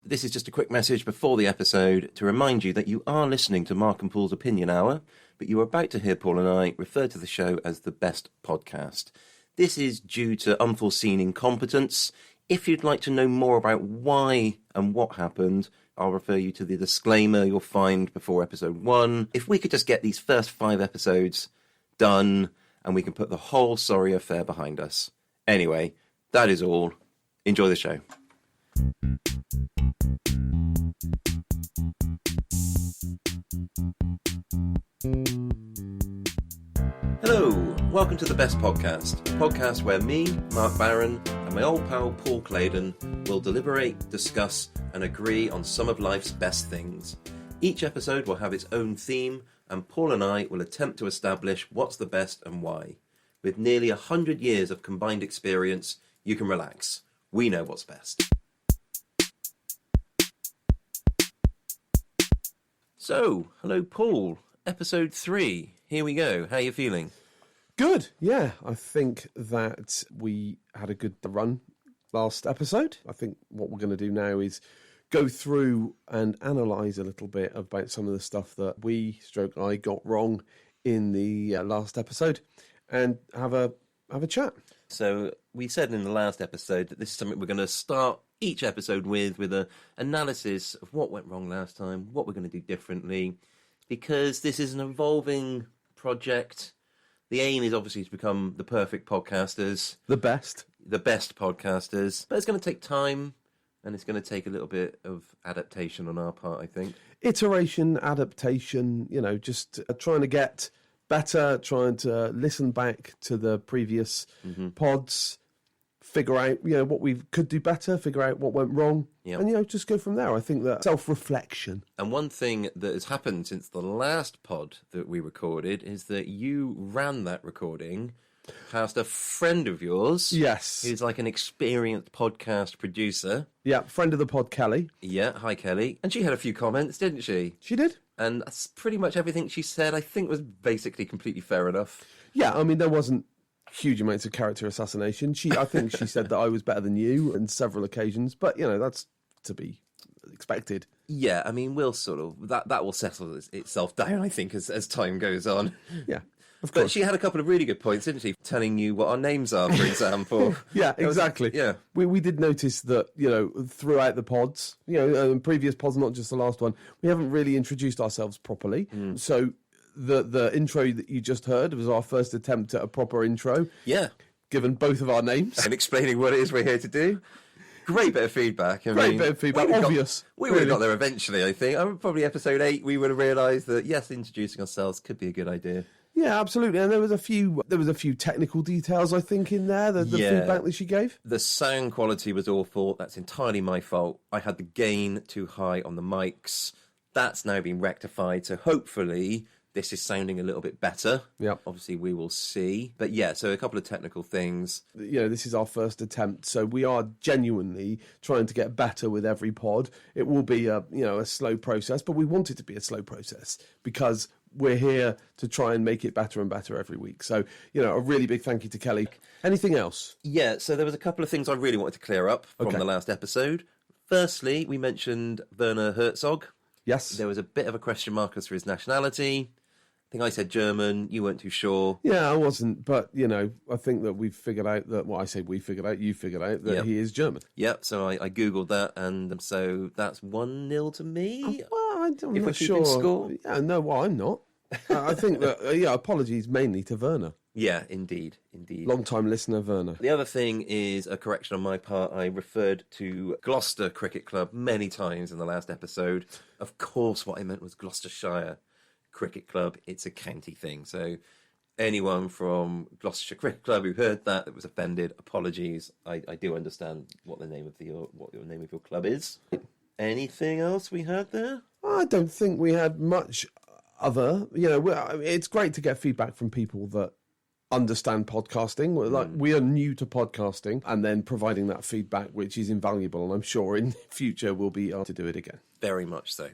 This is just a quick message before the episode to remind you that you are listening to Mark and Paul's Opinion Hour, but you are about to hear Paul and I refer to the show as the best podcast. This is due to unforeseen incompetence. If you'd like to know more about why and what happened, I'll refer you to the disclaimer you'll find before episode 1. If we could just get these first 5 episodes done, and we can put the whole sorry affair behind us. Anyway, that is all. Enjoy the show. Hello, welcome to The Best Podcast, a podcast where me, Mark Barron, and my old pal Paul Claydon will deliberate, discuss, and agree on some of life's best things. Each episode will have its own theme, and Paul and I will attempt to establish what's the best and why. With nearly 100 years of combined experience, you can relax. We know what's best. So, hello Paul, episode 3. Here we go. How are you feeling? Good, yeah. I think that we had a good run last episode. I think what we're going to do now is go through and analyse a little bit about some of the stuff that I got wrong in the last episode and have a chat. So we said in the last episode that this is something we're going to start each episode with an analysis of what went wrong last time, what we're going to do differently, because this is an evolving project. The aim is obviously to become the perfect podcasters. The best podcasters. But it's going to take time, and it's going to take a little bit of adaptation on our part, I think. Iteration, adaptation, just trying to get better, trying to listen back to the previous pods, figure out, what we could do better, figure out what went wrong, and, just go from there. I think that self-reflection. And one thing that has happened since the last pod that we recorded is that you ran that recording past a friend of yours. Yes. Who's like an experienced podcast producer. Yeah, friend of the pod, Kelly. Yeah, hi, Kelly. And she had a few comments, didn't she? She did. And that's pretty much everything she said, I think, was basically completely fair enough. Yeah, I mean, there wasn't huge amounts of character assassination. I think she said that I was better than you on several occasions, but, that's to be expected. Yeah, I mean, we'll sort of... That will settle itself down, I think, as time goes on. Yeah. Of course. But she had a couple of really good points, didn't she? Telling you what our names are, for example. Yeah, exactly. Yeah. We did notice that, throughout the pods, previous pods, not just the last one, we haven't really introduced ourselves properly. So the intro that you just heard was our first attempt at a proper intro. Yeah. Given both of our names. And explaining what it is we're here to do. Great bit of feedback. Obvious. We would have got there eventually, I think. Probably episode 8, we would have realised that, yes, introducing ourselves could be a good idea. Yeah, absolutely. And there was a few technical details, I think, in there, the feedback that she gave. The sound quality was awful. That's entirely my fault. I had the gain too high on the mics. That's now been rectified, so hopefully this is sounding a little bit better. Yeah. Obviously, we will see. But yeah, so a couple of technical things. This is our first attempt, so we are genuinely trying to get better with every pod. It will be a slow process, but we want it to be a slow process because we're here to try and make it better and better every week. So, a really big thank you to Kelly. Anything else? Yeah, so there was a couple of things I really wanted to clear up from the last episode. Firstly, we mentioned Werner Herzog. Yes. There was a bit of a question mark as for his nationality. I think I said German, you weren't too sure. Yeah, I wasn't, but, I think that we've figured out that, I say we figured out, you figured out that he is German. Yep, so I Googled that, and so that's 1-0 to me. Well, I'm if not sure. Score. Yeah, no, well, I'm not. I think that, apologies mainly to Werner. Yeah, indeed. Long-time listener, Werner. The other thing is a correction on my part. I referred to Gloucester Cricket Club many times in the last episode. Of course, what I meant was Gloucestershire Cricket Club. It's a county thing. So anyone from Gloucestershire Cricket Club who heard that was offended, apologies. I do understand what your name of your club is. Anything else we had there? I don't think we had much other. It's great to get feedback from people that understand podcasting. We are new to podcasting, and then providing that feedback, which is invaluable, and I'm sure in the future we'll be able to do it again. Very much so.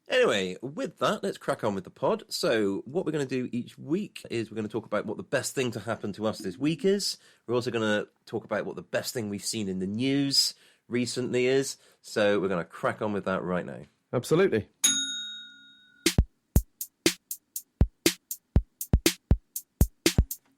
Anyway, with that, let's crack on with the pod. So what we're going to do each week is we're going to talk about what the best thing to happen to us this week is. We're also going to talk about what the best thing we've seen in the news recently is. So we're going to crack on with that right now. Absolutely.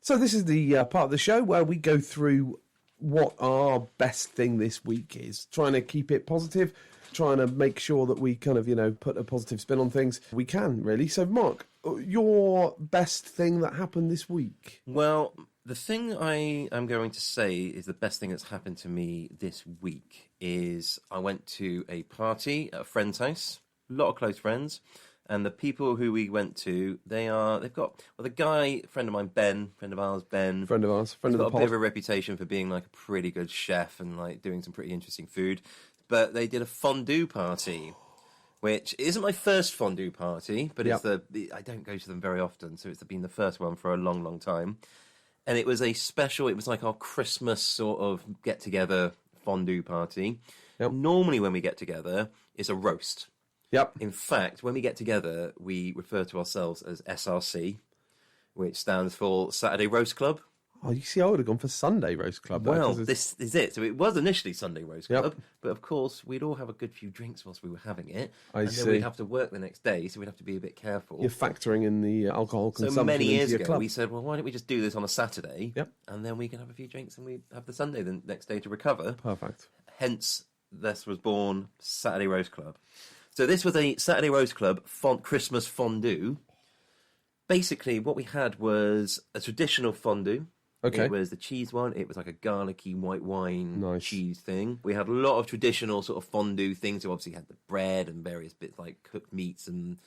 So this is the part of the show where we go through what our best thing this week is, trying to keep it positive, trying to make sure that we kind of, put a positive spin on things. We can, really. So, Mark, your best thing that happened this week? Well, the thing I am going to say is the best thing that's happened to me this week is I went to a party at a friend's house, a lot of close friends, and the people who we went to, they've got, the guy, friend of mine, Ben, friend of ours, Ben. Friend of ours, friend of the pod. Got a bit of a reputation for being like a pretty good chef and like doing some pretty interesting food. But they did a fondue party, which isn't my first fondue party, but it's I don't go to them very often, so it's been the first one for a long, long time. And it was it was like our Christmas sort of get-together fondue party. Yep. Normally when we get together, it's a roast. Yep. In fact, when we get together, we refer to ourselves as SRC, which stands for Saturday Roast Club. Oh, you see, I would have gone for Sunday Roast Club. Well, this is it. So it was initially Sunday Roast Club, Yep. but of course, we'd all have a good few drinks whilst we were having it. I and see. then we'd have to work the next day, so we'd have to be a bit careful. You're factoring in the alcohol consumption So many years into your ago, club. we said, well, why don't we just do this on a Saturday? Yep. And then we can have a few drinks and we have the Sunday the next day to recover. Perfect. Hence, this was born Saturday Roast Club. So this was a Saturday Roast Club Christmas fondue. Basically, what we had was a traditional fondue. Okay. It was the cheese one. It was like a garlicky white wine Nice. cheese thing. We had a lot of traditional sort of fondue things. So obviously had the bread and various bits like cooked meats and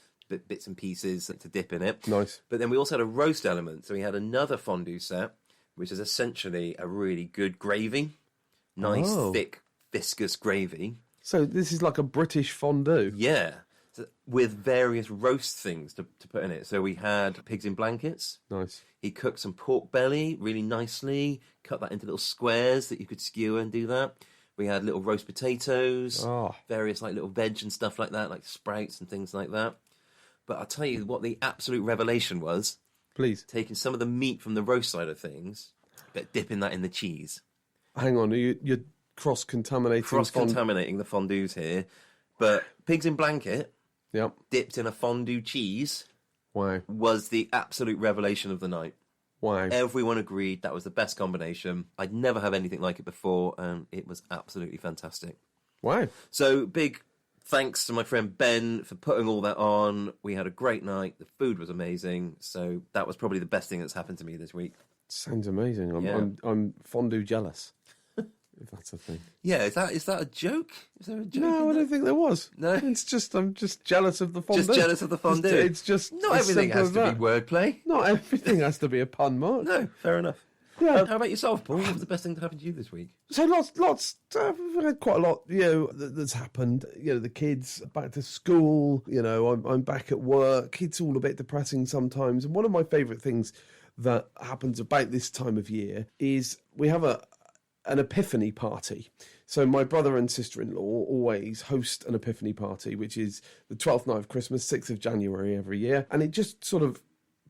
bits and pieces to dip in it. Nice. But then we also had a roast element. So we had another fondue set, which is essentially a really good gravy. Nice, thick, viscous gravy. So this is like a British fondue. Yeah. So, with various roast things to put in it. So we had pigs in blankets. Nice. He cooked some pork belly really nicely, cut that into little squares that you could skewer and do that. We had little roast potatoes, various like little veg and stuff like that, like sprouts and things like that. But I'll tell you what the absolute revelation was. Please. Taking some of the meat from the roast side of things, but dipping that in the cheese. Hang on, you're cross-contaminating. Cross-contaminating the fondues here. But pigs in blanket, Yep. dipped in a fondue cheese, Wow. was the absolute revelation of the night. Wow. Everyone agreed that was the best combination. I'd never have anything like it before, and it was absolutely fantastic. Wow. So, big thanks to my friend Ben for putting all that on. We had a great night. The food was amazing. So, that was probably the best thing that's happened to me this week. Sounds amazing. I'm fondue jealous. If that's a thing. Yeah, is that a joke? Is there a joke? No, I don't think there was. No? I'm just jealous of the fondue. Just jealous of the fondue. It's just not as everything simple has as to that. be wordplay. Not everything has to be a pun, Mark. No, fair enough. Yeah. How about yourself, Paul? What was the best thing that happened to you this week? So lots. We've had quite a lot, that's happened. The kids back to school. I'm back at work. It's all a bit depressing sometimes. And one of my favourite things that happens about this time of year is we have an epiphany party. So my brother and sister-in-law always host an epiphany party, which is the 12th night of Christmas, 6th of January every year. And it just sort of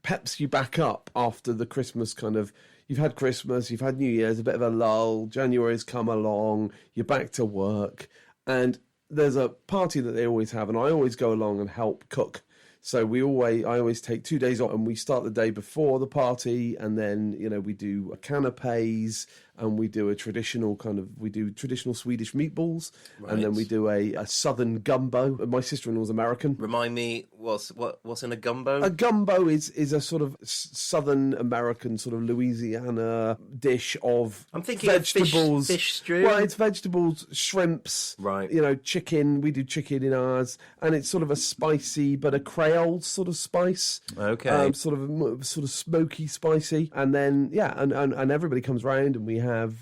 peps you back up after the Christmas kind of, you've had Christmas, you've had New Year's, a bit of a lull, January's come along, you're back to work. And there's a party that they always have, and I always go along and help cook. So I always take 2 days off, and we start the day before the party, and then, we do canapes, and we do traditional Swedish meatballs, Right. and then we do a southern gumbo. My sister-in-law's American. Remind me, what's in a gumbo? A gumbo is a sort of southern American sort of Louisiana dish of I'm thinking vegetables. Of fish stew. Well, it's vegetables, shrimps, Right. Chicken. We do chicken in ours, and it's sort of a spicy but a Creole sort of spice. Okay. Sort of smoky, spicy, and then and everybody comes round, and we have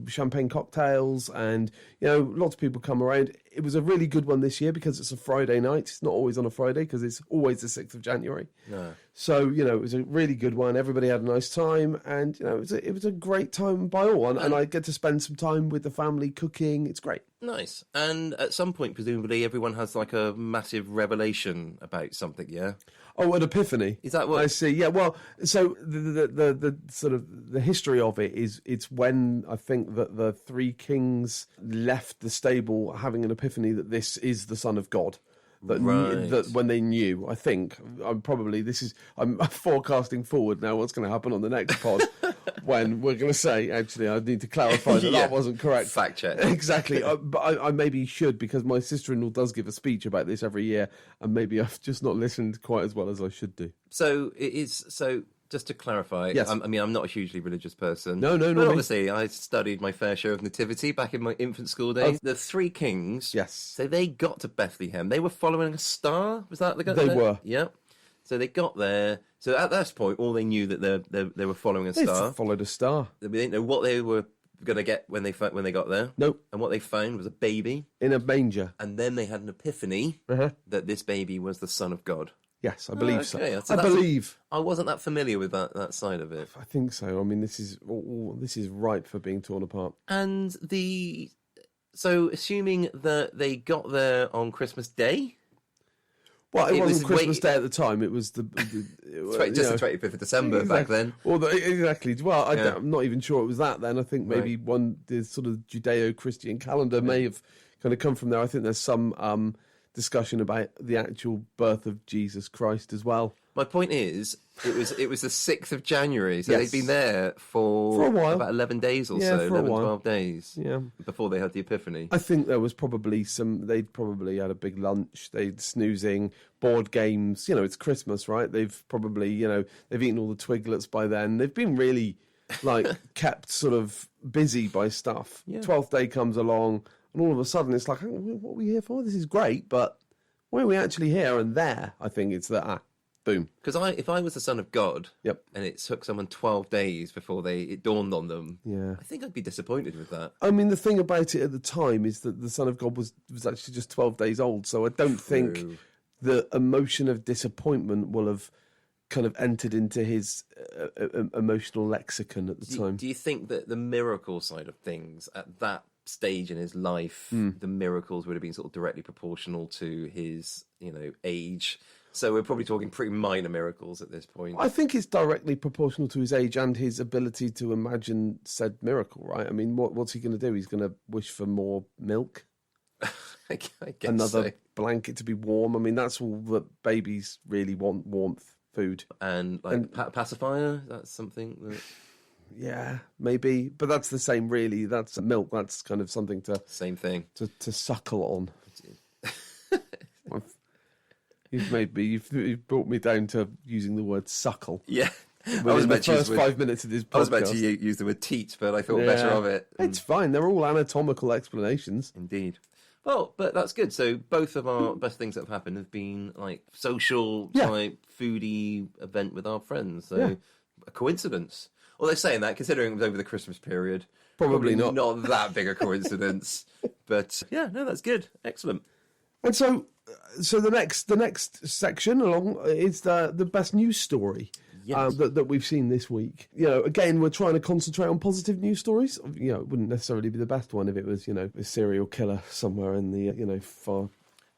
champagne cocktails, and lots of people come around. it was a really good one this year because it's a Friday night. It's not always on a Friday because it's always the 6th of January. No. So, it was a really good one. Everybody had a nice time, and, it was a great time by all. And I get to spend some time with the family cooking. It's great. Nice. And at some point, presumably, everyone has like a massive revelation about something, yeah? Oh, an epiphany. Is that what? I see. Yeah. Well, so the sort of the history of it is it's when I think that the three kings left the stable having an epiphany that this is the Son of God. That when they knew, I think I'm forecasting forward now what's going to happen on the next pod when we're going to say, actually, I need to clarify that wasn't correct. Fact check. Exactly. But I maybe should, because my sister-in-law does give a speech about this every year, and maybe I've just not listened quite as well as I should do. So it is. So just to clarify, yes. I mean, I'm not a hugely religious person. No. But obviously, I studied my fair share of nativity back in my infant school days. The three kings. Yes. So they got to Bethlehem. They were following a star. Was that the guy? They were. Yeah. So they got there. So at that point, all they knew that they were following a star. They followed a star. They didn't know what they were going to get when they got there. Nope. And what they found was a baby in a manger. And then they had an epiphany that this baby was the Son of God. Yes, I believe so. I believe. I wasn't that familiar with that side of it. I think so. I mean, this is ripe for being torn apart. And so assuming that they got there on Christmas Day. Well, it wasn't Christmas Day at the time. It was the 25th of December back then. Well, exactly. Well, I'm not even sure it was that then. I think maybe the sort of Judeo-Christian calendar may have kind of come from there. I think there's some discussion about the actual birth of Jesus Christ as well. My point is, it was the 6th of January, so they'd been there for a while, about 11 days or so, 12 days, before they had the Epiphany. I think there was probably they'd probably had a big lunch, they'd snoozing, board games, it's Christmas, right? They've probably, they've eaten all the Twiglets by then. They've been really, kept sort of busy by stuff. Yeah. 12th day comes along, and all of a sudden it's like, what are we here for? This is great, but why are we actually here? And there, I think it's that, boom. Because if I was the Son of God, and it took someone 12 days before it dawned on them, I think I'd be disappointed with that. I mean, the thing about it at the time is that the Son of God was actually just 12 days old, so I don't think the emotion of disappointment will have kind of entered into his emotional lexicon at the time. Do you think that the miracle side of things at that stage in his life, the miracles would have been sort of directly proportional to his, age? So we're probably talking pretty minor miracles at this point. I think it's directly proportional to his age and his ability to imagine said miracle, right? I mean, what's he going to do? He's going to wish for more milk? I guess another blanket to be warm. I mean, that's all that babies really want, warmth, food. And pacifier, that's something that... Yeah, maybe. But that's the same, really. That's milk. That's kind of something to... Same thing. To suckle on. You've brought me down to using the word suckle. Yeah. Within the first 5 minutes of this podcast. I was about to use the word teat, but I thought better of it. It's fine. They're all anatomical explanations. Indeed. Well, but that's good. So both of our best things that have happened have been like social type foodie event with our friends. So a coincidence. Although saying that, considering it was over the Christmas period, probably not that big a coincidence. But that's good. Excellent. And so the next section along is the best news story that we've seen this week. Again, we're trying to concentrate on positive news stories. It wouldn't necessarily be the best one if it was, a serial killer somewhere in the, far...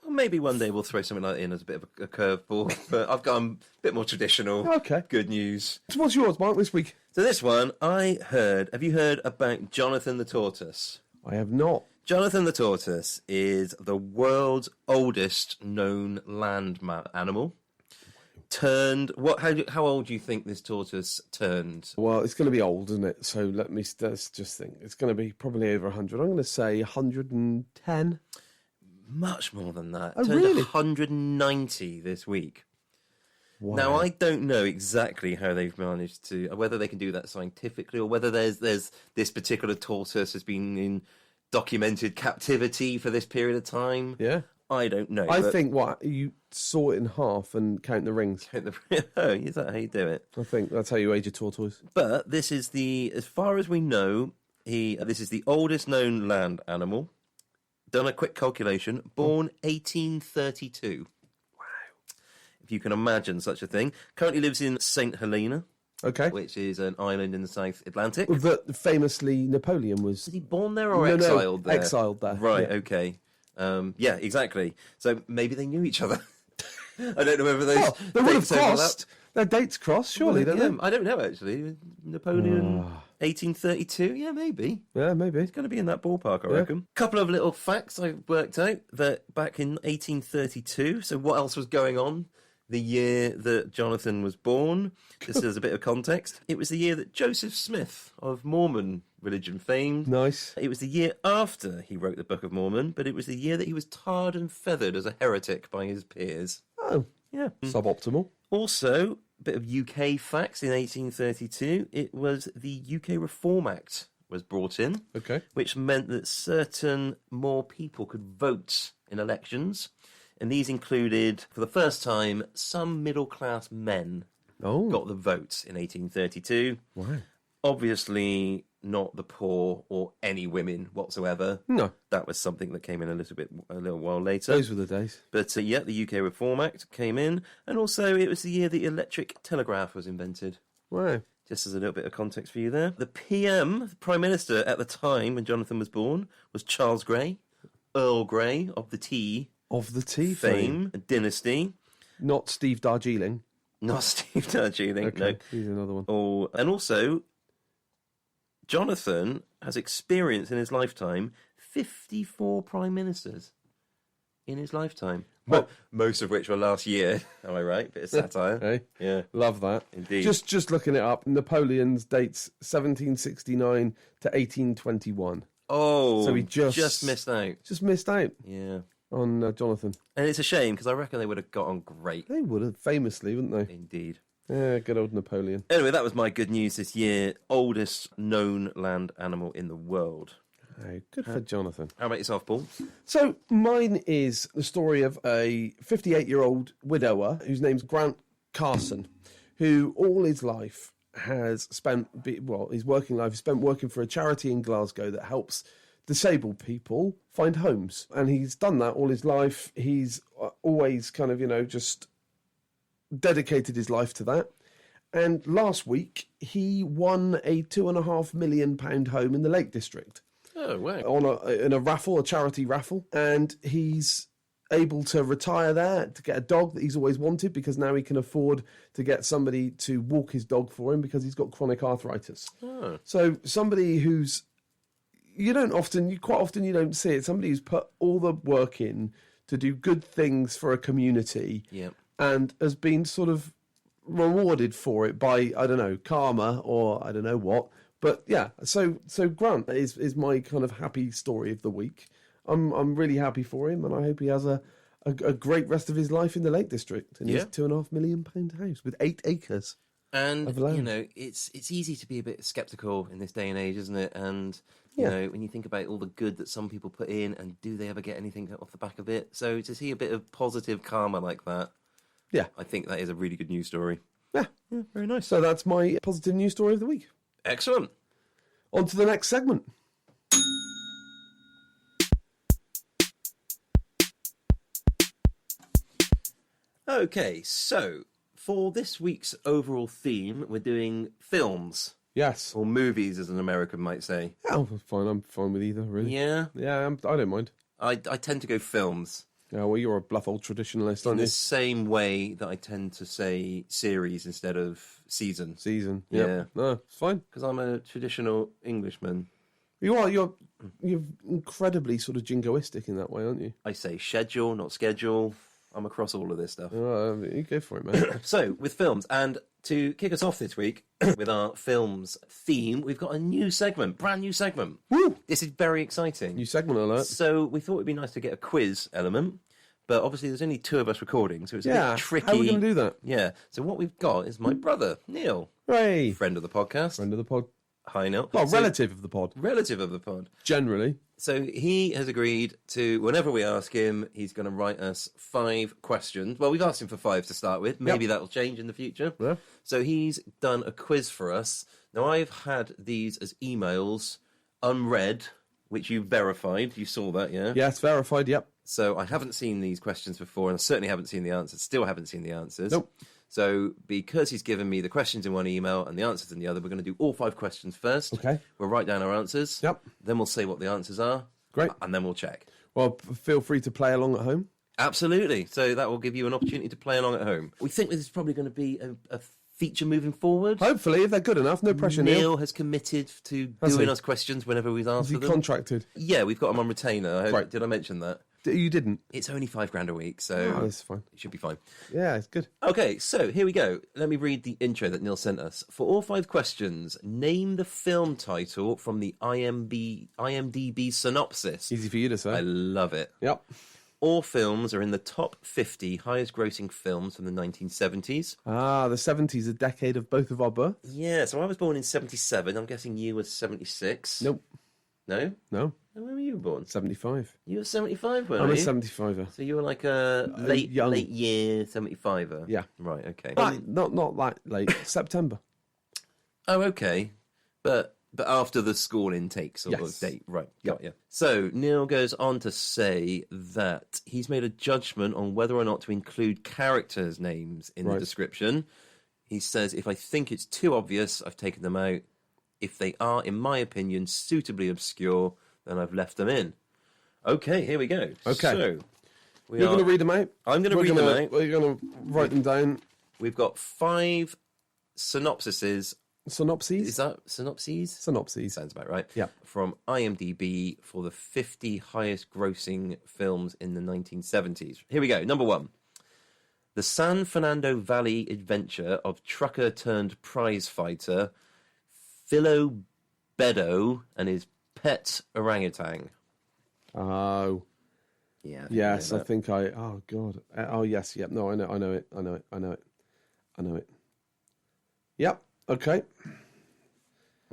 Well, maybe one day we'll throw something like that in as a bit of a curveball, but I've gone a bit more traditional. Okay. Good news. So what's yours, Mark, this week? So this one, have you heard about Jonathan the Tortoise? I have not. Jonathan the Tortoise is the world's oldest known land animal. How old do you think this tortoise turned? Well, it's going to be old, isn't it? So let's just think. It's going to be probably over 100. I'm going to say 110. Much more than that. Oh, turned really? 190 this week. Wow. Now, I don't know exactly how they've managed to, whether they can do that scientifically or whether there's this particular tortoise has been in documented captivity for this period of time. Yeah. I don't know. I think you saw it in half and count the rings. Oh, is that how you do it? I think that's how you age a tortoise. But this is as far as we know, this is the oldest known land animal. Done a quick calculation. Born 1832. Wow. If you can imagine such a thing. Currently lives in St. Helena, Okay. which is an island in the South Atlantic. But famously, Napoleon was... Was he born there or exiled there? Exiled there. Right, yeah. okay. Yeah, exactly. So maybe they knew each other. I don't know whether those Well, they would have dates overlap. crossed. Their dates crossed, surely, don't they? I don't know, actually. Napoleon, 1832? Yeah, maybe. Yeah, maybe. It's going to be in that ballpark, I reckon. Couple of little facts I worked out that back in 1832, so what else was going on the year that Jonathan was born? Just as a bit of context, it was the year that Joseph Smith of Mormon religion fame. Nice. It was the year after he wrote the Book of Mormon, but it was the year that he was tarred and feathered as a heretic by his peers. Oh, Yeah. suboptimal. Also, a bit of UK facts in 1832. It was the UK Reform Act was brought in, Okay. which meant that certain more people could vote in elections. And these included, for the first time, some middle-class men Oh, got the vote in 1832. wow. Obviously, not the poor or any women whatsoever. No, That was something that came in a little while later. those were the days. But yeah, the UK Reform Act came in, and also it was the year the electric telegraph was invented. Wow. Just as a little bit of context for you there. The PM, the Prime Minister at the time when Jonathan was born, was Charles Grey, Earl Grey of the tea Of the tea fame. fame, dynasty. Not Steve Darjeeling. Not Steve Darjeeling, Okay, no. he's another one. Oh, and also, Jonathan has experienced in his lifetime 54 Prime Ministers in his lifetime. Well, most of which were last year. Am I right? Bit of satire. Hey, Yeah, love that. indeed. Just looking it up, Napoleon's dates 1769 to 1821. Oh, So he just missed out. Just missed out Yeah. on Jonathan. And it's a shame because I reckon they would have got on great. They would have, famously, wouldn't they? Indeed. Yeah, good old Napoleon. Anyway, that was my good news this year. Oldest known land animal in the world. Oh, good for Jonathan. How about yourself, Paul? So mine is the story of a 58-year-old widower whose name's Grant Carson, who all his life has spent, his working life is spent working for a charity in Glasgow that helps disabled people find homes. And he's done that all his life. He's always kind of, just dedicated his life to that. And last week, he won a £2.5 million home in the Lake District. Oh, wow. In a raffle, a charity raffle, and he's able to retire there to get a dog that he's always wanted because now he can afford to get somebody to walk his dog for him because he's got chronic arthritis. Oh. So somebody who's quite often you don't see it. Somebody who's put all the work in to do good things for a community, Yep. and has been sort of rewarded for it by, I don't know, karma or I don't know what. But yeah, so Grant is my kind of happy story of the week. I'm really happy for him, and I hope he has a great rest of his life in the Lake District in his £2.5 million house with 8 acres. And, of land. it's easy to be a bit sceptical in this day and age, isn't it? And, when you think about all the good that some people put in, and do they ever get anything off the back of it? So to see a bit of positive karma like that, Yeah. I think that is a really good news story. Yeah, Very nice. so that's my positive news story of the week. Excellent. On to the next segment. Okay, so for this week's overall theme, we're doing films, Yes. or movies, as an American might say. Yeah, I'm fine with either, really. Yeah, Yeah, I don't mind. I tend to go films Yeah, well, you're a bluff old traditionalist, in aren't the you? same way that I tend to say series instead of season, Season. Yeah. Yeah. No, it's fine. because I'm a traditional Englishman. You are. You're incredibly sort of jingoistic in that way, aren't you? I say schedule, not schedule. I'm across all of this stuff. You go for it, man. So, with films, and to kick us off this week with our films theme, we've got a new segment, brand new segment. Woo! This is very exciting. New segment alert. So we thought it'd be nice to get a quiz element, but obviously there's only 2 of us recording, so it's a Yeah. bit tricky. How are we going to do that? Yeah. So what we've got is my brother, Neil, Hooray! friend of the podcast. Friend of the pod. Hi, Neil. Well, So- relative of the pod. relative of the pod. Generally. So he has agreed to, whenever we ask him, he's going to write us 5 questions. Well, we've asked him for 5 to start with. Maybe that'll change in the future. Yeah. So he's done a quiz for us. Now, I've had these as emails unread which you verified. You saw that, yeah? Yeah, it's verified, yep. So I haven't seen these questions before, and I certainly haven't seen the answers. Still haven't seen the answers. Nope. So because he's given me the questions in one email and the answers in the other, we're going to do all 5 questions first. Okay. We'll write down our answers. Yep. Then we'll say what the answers are. Great. And then we'll check. Well, feel free to play along at home. Absolutely. So that will give you an opportunity to play along at home. We think this is probably going to be a feature moving forward. Hopefully, if they're good enough. No pressure, Neil. Neil has committed to doing us questions whenever we've asked Is he for them. contracted? Yeah, we've got him on retainer. Right. Did I mention that? You didn't? It's only $5,000 a week, so Oh, that's fine. it should be fine. Yeah, it's good. Okay, so here we go. Let me read the intro that Neil sent us. For all 5 questions, name the film title from the IMDb synopsis. Easy for you to I say. love it. Yep. All films are in the top 50 highest grossing films from the 1970s. Ah, the 70s, a decade of both of our birth. Yeah, so I was born in 77. I'm guessing you were 76. Nope. No? No. And when were you born? 75. You were 75, weren't I'm you? a 75er. So you were like a late year 75er? Yeah. Right, okay. Not that late. September. Oh, okay. But after the school intake sort of date. Right, got you. So Neil goes on to say that he's made a judgment on whether or not to include characters' names in the description. He says, if I think it's too obvious, I've taken them out. If they are, in my opinion, suitably obscure, then I've left them in. Okay, here we go. Okay. So, You're going to read them out? I'm going to read them out. We're going to write them down. We've got 5 synopsises. Synopses? Is that synopses? Synopses. Sounds about right. Yeah. From IMDb for the 50 highest grossing films in the 1970s. Here we go. Number 1. The San Fernando Valley adventure of trucker turned prize fighter Philo Beddo and his pet orangutan. Oh. Yeah. Yes, I think I... Oh, God. Oh, yes. Yep. No, I know it. Yep. Okay.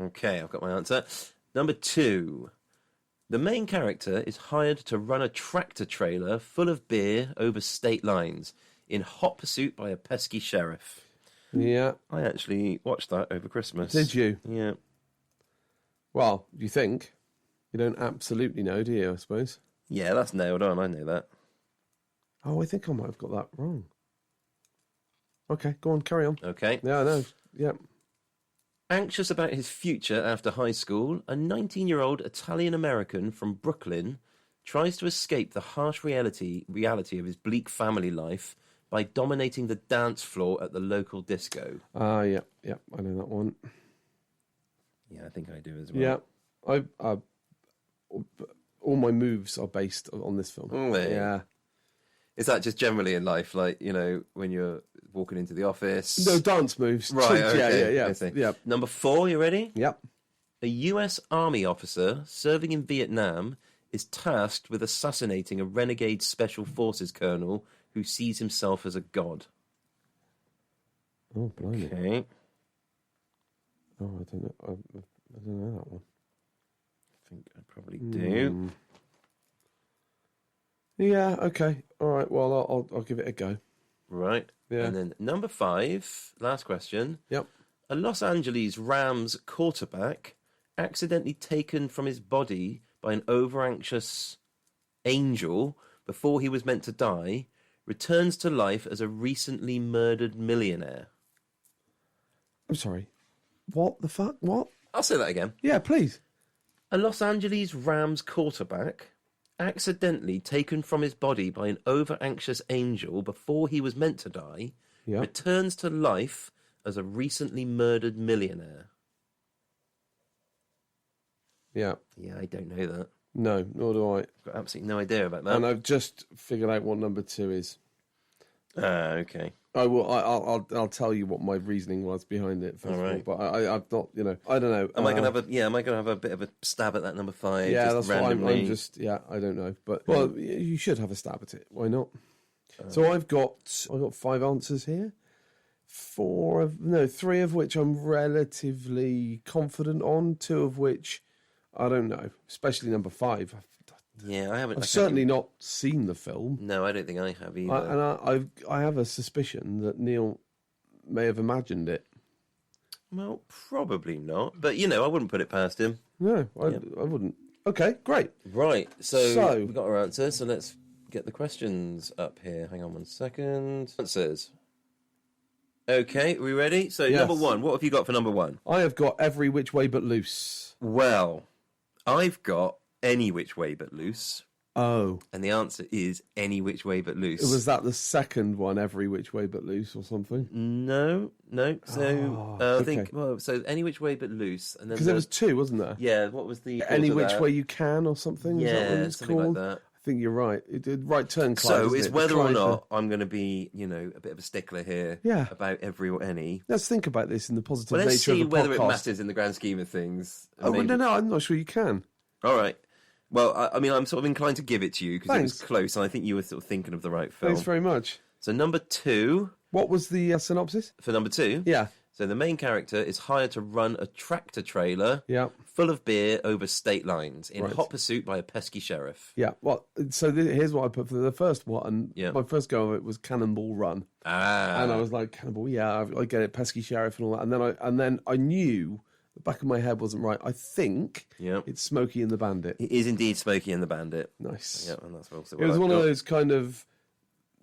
Okay, I've got my answer. Number 2. The main character is hired to run a tractor trailer full of beer over state lines in hot pursuit by a pesky sheriff. Yeah. I actually watched that over Christmas. Did you? Yeah. Well, you think? You don't absolutely know, do you, I suppose? Yeah, that's nailed on. I know that. Oh, I think I might have got that wrong. Okay, go on, carry on. Okay. Yeah, I know. Yeah. Anxious about his future after high school, a 19-year-old Italian-American from Brooklyn tries to escape the harsh reality of his bleak family life by dominating the dance floor at the local disco. Ah, yeah, I know that one. Yeah, I think I do as well. Yeah, all my moves are based on this film. Oh, yeah. Is that just generally in life, like, you know, when you're walking into the office? No, dance moves. Right, okay. Yeah. Number 4, you ready? Yep. A US Army officer serving in Vietnam is tasked with assassinating a renegade Special Forces colonel who sees himself as a god. Oh, blimey. Okay. Oh, I don't know. I don't know that one. I think I probably do. Yeah, okay. All right, well, I'll give it a go. Right. Yeah. And then number 5, last question. Yep. A Los Angeles Rams quarterback accidentally taken from his body by an over-anxious angel before he was meant to die returns to life as a recently murdered millionaire. I'm sorry. What the fuck? What? I'll say that again. Yeah, please. A Los Angeles Rams quarterback accidentally taken from his body by an over-anxious angel before he was meant to die returns to life as a recently murdered millionaire. Yeah. Yeah, I don't know that. No, nor do I. I've got absolutely no idea about that. And I've just figured out what number 2 is. Okay. I will. I'll tell you what my reasoning was behind it. First All right. of all, but I've not. You know, I don't know. Am I going to have a bit of a stab at that number 5? Yeah, just that's what randomly? I'm just. Yeah, I don't know. But well, you should have a stab at it. Why not? So I've got 5 answers here. 3 of which I'm relatively confident on. 2 of which I don't know. Especially number 5. Yeah, I haven't. I've certainly not seen the film. No, I don't think I have either. I have a suspicion that Neil may have imagined it. Well, probably not. But, you know, I wouldn't put it past him. No, I wouldn't. Okay, great. Right, so So- we've got our answers, so let's get the questions up here. Hang on 1 second. Answers. Okay, are we ready? So, Yes. number 1, what have you got for number 1? I have got Every Which Way But Loose. Well, I've got Any Which Way But Loose, Oh. and the answer is Any Which Way But Loose. Was that the second one, Every Which Way But Loose or something? No. So, I think, okay. well, so Any Which Way But Loose, and then Because there was two, wasn't there? yeah, what was the Any cause of Which that? Way You Can or something? Is that what Yeah, it's something called? like that. I think you're right. It did Right Turn Clyde. So isn't it's it? whether or Clyde not I'm going to be, a bit of a stickler here Yeah. about every or any. Let's think about this in the positive Well, let's nature see of the whether podcast. it matters in the grand scheme of things. Oh, Maybe- no, I'm not sure you can. All right. Well, I mean, I'm sort of inclined to give it to you because it was Thanks. close, and I think you were sort of thinking of the right film. Thanks very much. So number 2, What was the synopsis? for number 2, Yeah. so the main character is hired to run a tractor trailer Yeah. full of beer over state lines in Right. hot pursuit by a pesky sheriff. Yeah. Well, so here's what I put for the first one. Yeah. My first go of it was Cannonball Run. And I was like, Cannonball, yeah, I get it, pesky sheriff and all that. And then I knew the back of my head wasn't right. I think Yeah. it's Smokey and the Bandit. It is indeed Smokey and the Bandit. Nice. Yeah, and that's also It what was I've one got. of those kind of.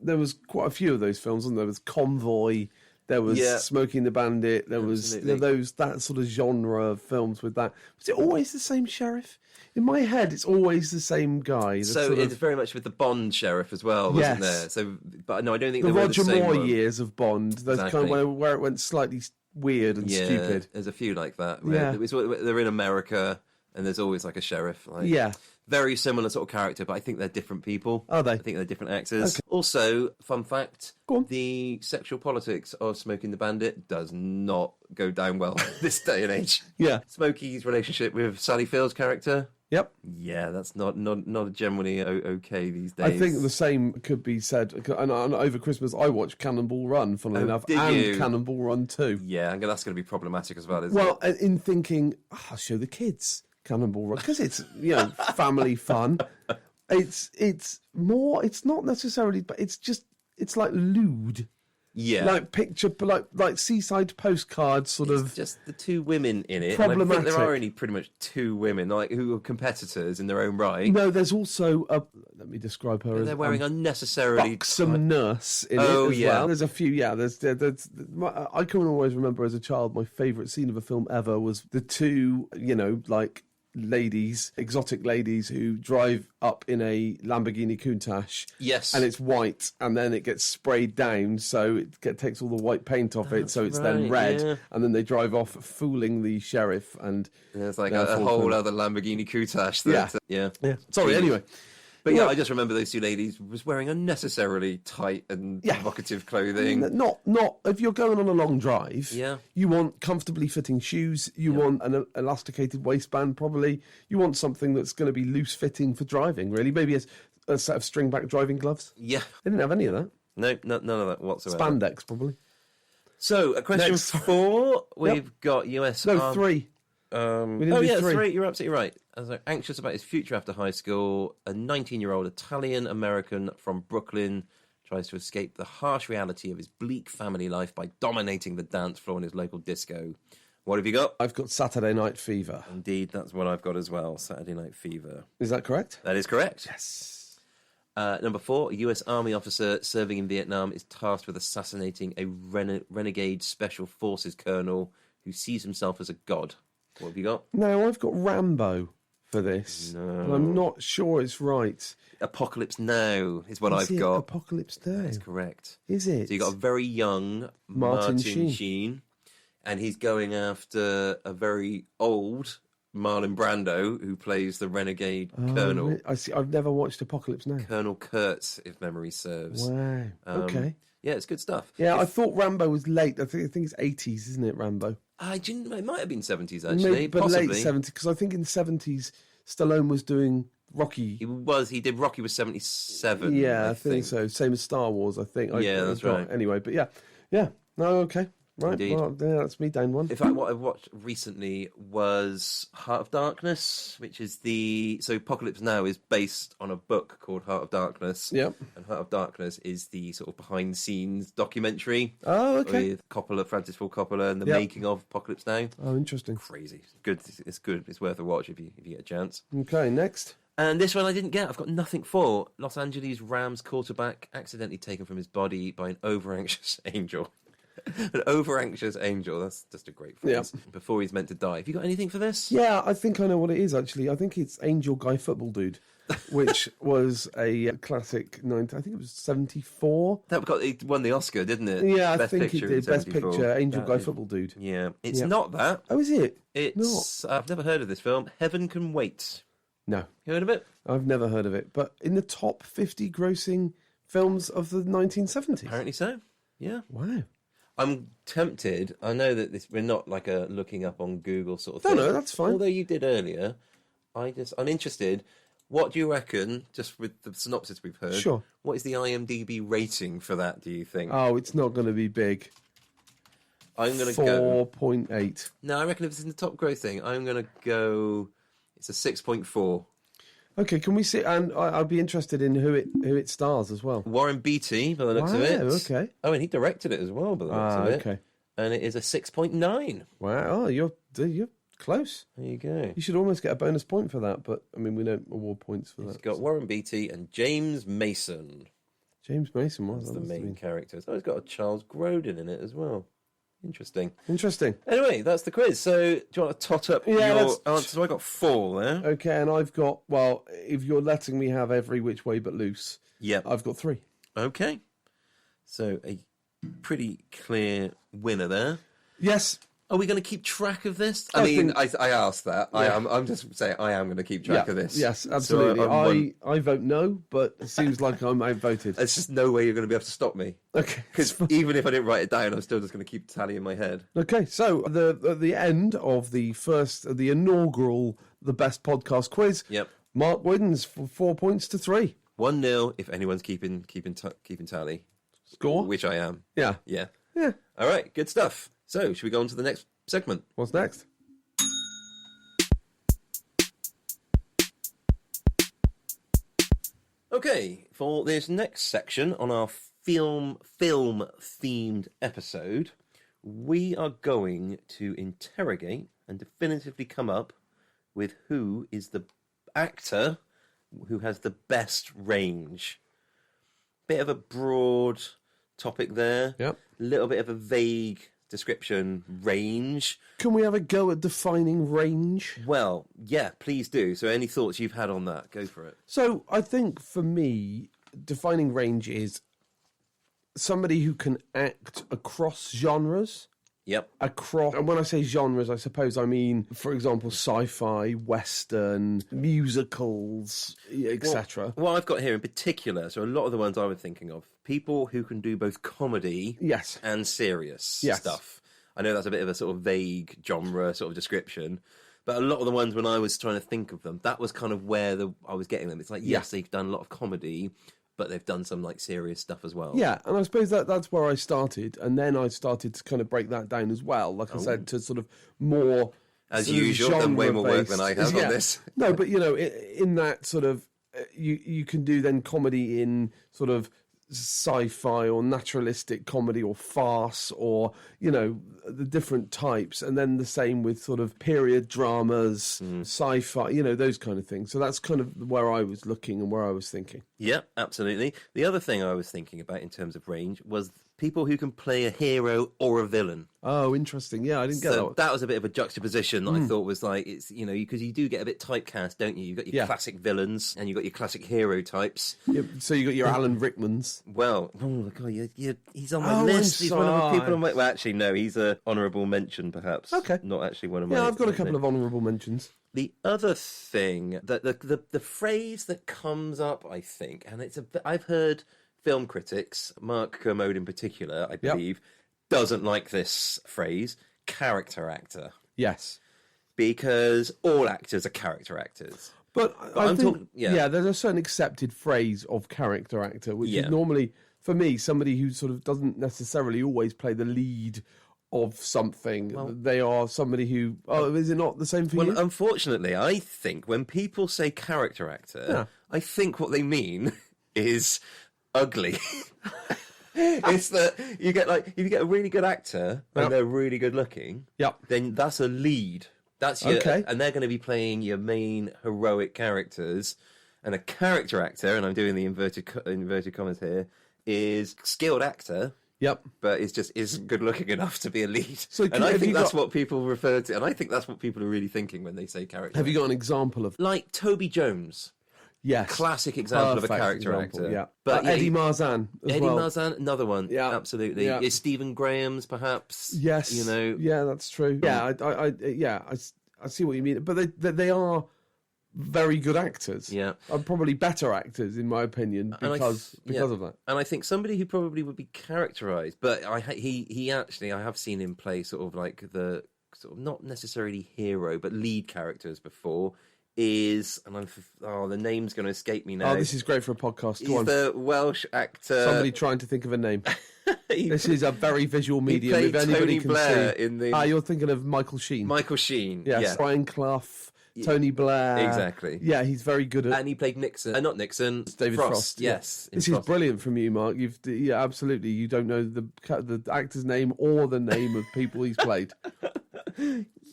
There was quite a few of those films, and there was Convoy. There was Yeah. Smokey and the Bandit. There Absolutely. was that sort of genre of films with that. Was it always the same sheriff? In my head, it's always the same guy. The So sort it's of, very much with the Bond sheriff as well, wasn't Yes. there? So, but no, I don't think the they were Roger the same Moore one. years of Bond. Those kind Exactly. of where it went slightly weird and Yeah, stupid. there's a few like that. Yeah. They're in America, and there's always like a sheriff. Like, Yeah. very similar sort of character, but I think they're different people. Are they? I think they're different actors. Also, fun fact: Go on. the sexual politics of Smokey and the Bandit does not go down well this day and age. Yeah. Smokey's relationship with Sally Field's character. Yep. Yeah, that's not generally okay these days. I think the same could be said. And over Christmas, I watched Cannonball Run, funnily enough, did and you? Cannonball Run 2. Yeah, that's going to be problematic as well, isn't Well, it? in thinking, I'll show the kids Cannonball Run because it's family fun. It's more. It's not necessarily, but it's like lewd, Yeah. like picture, like seaside postcards, sort It's of. just the two women in it. And I think Problematic. there are only pretty much two women, like who are competitors in their own right. No, there's also a. Let me describe her as They're wearing unnecessarily buxom nurse in Oh, it as yeah. well. There's a few, yeah. I can always remember as a child, my favourite scene of a film ever was the two, like ladies, exotic ladies who drive up in a Lamborghini Countach. Yes. And it's white, and then it gets sprayed down, so takes all the white paint off it, so it's then right, red, yeah. and then they drive off, fooling the sheriff, and There's like Therefore, a whole film. other Lamborghini Countach. That, yeah. Sorry, anyway. But yeah, Well- I just remember those two ladies was wearing unnecessarily tight and provocative clothing. Not if you're going on a long drive. Yeah. You want comfortably fitting shoes. You want an elasticated waistband. Probably you want something that's going to be loose fitting for driving. Really, maybe a set of string back driving gloves. Yeah. They didn't have any of that. No, none of that whatsoever. Spandex probably. So, question Next. 4, we've got US... No, 3. We didn't do 3. You're absolutely right. As they're anxious about his future after high school, a 19-year-old Italian-American from Brooklyn tries to escape the harsh reality of his bleak family life by dominating the dance floor in his local disco. What have you got? I've got Saturday Night Fever. Indeed, that's what I've got as well. Saturday Night Fever. Is that correct? That is correct. Yes. Number 4, a US Army officer serving in Vietnam is tasked with assassinating a renegade Special Forces colonel who sees himself as a god. What have you got? No, I've got Rambo for this. No. And I'm not sure it's right. Apocalypse Now is what Is I've it got. Apocalypse Now. That's correct. Is it? So you got a very young Martin Sheen, and he's going after a very old Marlon Brando, who plays the renegade colonel, Really? I see. I've never watched Apocalypse Now. Colonel Kurtz, if memory serves. Wow. Okay. Yeah, it's good stuff. Yeah, I thought Rambo was late. I think it's 80s, isn't it, Rambo? It might have been 70s actually, Maybe, but possibly. late 70s, because I think in the 70s, Stallone was doing Rocky. He did Rocky was 77. Yeah, I think so. Same as Star Wars, I think. Yeah, that's right. Anyway, but yeah. No, okay. Right, Indeed. well, yeah, that's me down one. In fact, what I watched recently was Heart of Darkness, which is so Apocalypse Now is based on a book called Heart of Darkness. Yep. And Heart of Darkness is the sort of behind-the-scenes documentary. Oh, okay. With Francis Ford Coppola, and the Yep. making of Apocalypse Now. Oh, interesting. Crazy. Good. It's good. It's worth a watch if you get a chance. Okay, next. And this one I didn't get. I've got nothing for. Los Angeles Rams quarterback accidentally taken from his body by an over-anxious angel. An over-anxious angel. That's just a great phrase. Yeah. Before he's meant to die. Have you got anything for this? Yeah, I think I know what it is, actually. I think it's Angel Guy Football Dude, which was a classic, I think it was 74. It won the Oscar, didn't it? Yeah, I Best think it Picture did. in Best 74. Picture, Angel That Guy is- Football Dude. Yeah. It's Yeah. not that. Oh, is it? It's... I've never heard of this film. Heaven Can Wait. No, You heard of it? I've never heard of it. But in the top 50 grossing films of the 1970s. Apparently so. Yeah. Wow. I'm tempted. I know that we're not like a looking up on Google sort of No, thing. no, that's fine. Although you did earlier, I'm interested. What do you reckon, just with the synopsis we've heard, Sure. what is the IMDb rating for that, do you think? Oh, it's not going to be big. I'm going to go... 4.8. No, I reckon if it's in the top growth thing, I'm going to go... It's a 6.4. Okay, can we see? And I'd be interested in who it stars as well. Warren Beatty, by the looks of it. Okay. Oh, and he directed it as well, by the looks of it. Okay. And it is a 6.9. Wow. Oh, you're close. There you go. You should almost get a bonus point for that, but I mean, we don't award points for It's that. got Warren Beatty and James Mason. James Mason was That's the main characters. Oh, it's got a Charles Grodin in it as well. Interesting. Interesting. Anyway, that's the quiz. So, do you want to tot up Yeah, your let's- answers? So I got 4 there. Okay, and I've got, well, if you're letting me have every which way but loose, Yep. I've got 3. Okay. So, a pretty clear winner there. Yes. Are we going to keep track of this? I think- I asked that. Yeah. I'm just saying I am going to keep track of this. Yes, So absolutely. I vote no, but it seems like I'm outvoted. There's just no way you're going to be able to stop me. Okay. Because even if I didn't write it down, I'm still just going to keep tally in my head. Okay, so at the end of the inaugural The Best Podcast quiz, Yep. Mark wins for 4 points to 3. 1-0 if anyone's keeping tally. Score? Which I am. Yeah. Yeah. Yeah. All right, good stuff. So, should we go on to the next segment? What's next? Okay, for this next section on our film-themed episode, we are going to interrogate and definitively come up with who is the actor who has the best range. Bit of a broad topic there. Yep. A little bit of a vague description, range. Can we have a go at defining range? Well, yeah, please do. So any thoughts you've had on that, go for it. So I think for me, defining range is somebody who can act across genres. Yep. And when I say genres, I suppose I mean, for example, sci-fi, western, musicals, etc. What I've got here in particular, so a lot of the ones I was thinking of, people who can do both comedy Yes. and serious Yes. stuff. I know that's a bit of a sort of vague genre sort of description, but a lot of the ones when I was trying to think of them, that was kind of where I was getting them. It's like, yes, they've done a lot of comedy, but they've done some like serious stuff as well. Yeah, and I suppose that's where I started, and then I started to kind of break that down as well. Like I said, to sort of more As sort of usual, done way more work genre-based- than I have on this. No, but you know, in that sort of you can do then comedy in sort of sci-fi or naturalistic comedy or farce or the different types, and then the same with sort of period dramas, sci-fi, those kind of things. So that's kind of where I was looking and where I was thinking. Yeah, absolutely. The other thing I was thinking about in terms of range was people who can play a hero or a villain. Oh, interesting. Yeah, I didn't get that So one. that was a bit of a juxtaposition that I thought was like, it's, because you do get a bit typecast, don't you? You've got your classic villains and you've got your classic hero types. Yeah, so you got your Alan Rickmans. Well, oh God, he's on my Oh, list. I'm He's one of the sorry. people on my... Well, actually, no, he's a honourable mention, perhaps. Okay. Not actually one of my... Yeah, I've got a couple of honourable mentions. The other thing, that the phrase that comes up, I think, and I've heard film critics, Mark Kermode in particular, I believe, doesn't like this phrase, character actor, Yes. because all actors are character actors. But I I'm think, talking- yeah. there's a certain accepted phrase of character actor, which Yeah. is normally, for me, somebody who sort of doesn't necessarily always play the lead of something. They are somebody who... Oh, is it not the same for you? Well, unfortunately, I think when people say character actor, I think what they mean is ugly. It's that you get like, if you get a really good actor and they're really good looking, then that's a lead. That's your, and they're going to be playing your main heroic characters. And a character actor, and I'm doing the inverted commas here, is skilled actor. But it just isn't good looking enough to be a lead. So and I think that's what people refer to, and I think that's what people are really thinking when they say character. Have you got an example of... Like Toby Jones. Yes. Classic example of a character actor. But Eddie Marzan as well. Marzan, another one. Yeah. Absolutely. Yeah. It's Stephen Graham's, perhaps. Yes. You know. Yeah, that's true. Yeah, I see what you mean. But they are very good actors. Yeah. Probably better actors, in my opinion, because of that. And I think somebody who probably would be characterised, but he actually, I have seen him play sort of like the, sort of not necessarily hero, but lead characters before, is, and the name's going to escape me now. Oh, this is great for a podcast. He's the Welsh actor. Somebody trying to think of a name. This is a very visual medium. He played Tony Blair in the... you're thinking of Michael Sheen. Michael Sheen, yes. Brian Clough, Tony Blair. Exactly. Yeah, he's very good at... And he played Nixon. Not Nixon. David Frost. Yes. This is brilliant from you, Mark. Absolutely. You don't know the actor's name or the name of people he's played.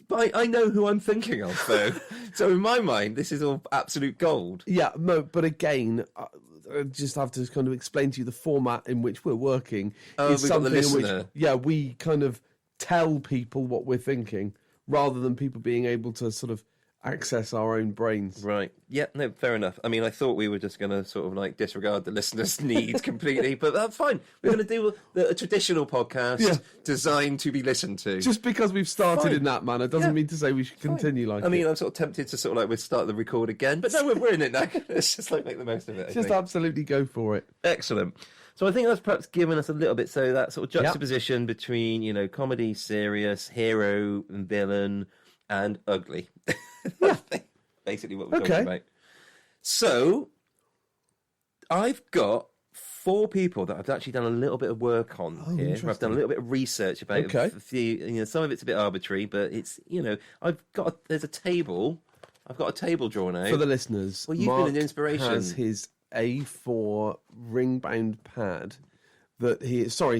But I know who I'm thinking of, though. So in my mind, this is all absolute gold. Yeah, no, but again, I just have to kind of explain to you the format in which we're working. Is something in which, we kind of tell people what we're thinking rather than people being able to sort of access our own brains. Right. Yeah, no, fair enough. I mean, I thought we were just going to sort of like disregard the listeners' needs completely, but that's fine. We're going to do a traditional podcast designed to be listened to. Just because we've started in that manner doesn't mean to say we should continue like I mean, I'm sort of tempted to sort of like we'll start the record again, but no, we're in it now. Let's just like make the most of it. Just absolutely go for it. Excellent. So I think that's perhaps given us a little bit, so that sort of juxtaposition between, you know, comedy, serious, hero and villain, and ugly. Basically what we're talking about. So, I've got 4 people that I've actually done a little bit of work on here. I've done a little bit of research about a few, you know, some of it's a bit arbitrary, but it's, you know, there's a table. I've got a table drawn out. For the listeners, well, you've Mark been an inspiration. Has his A4 ring-bound pad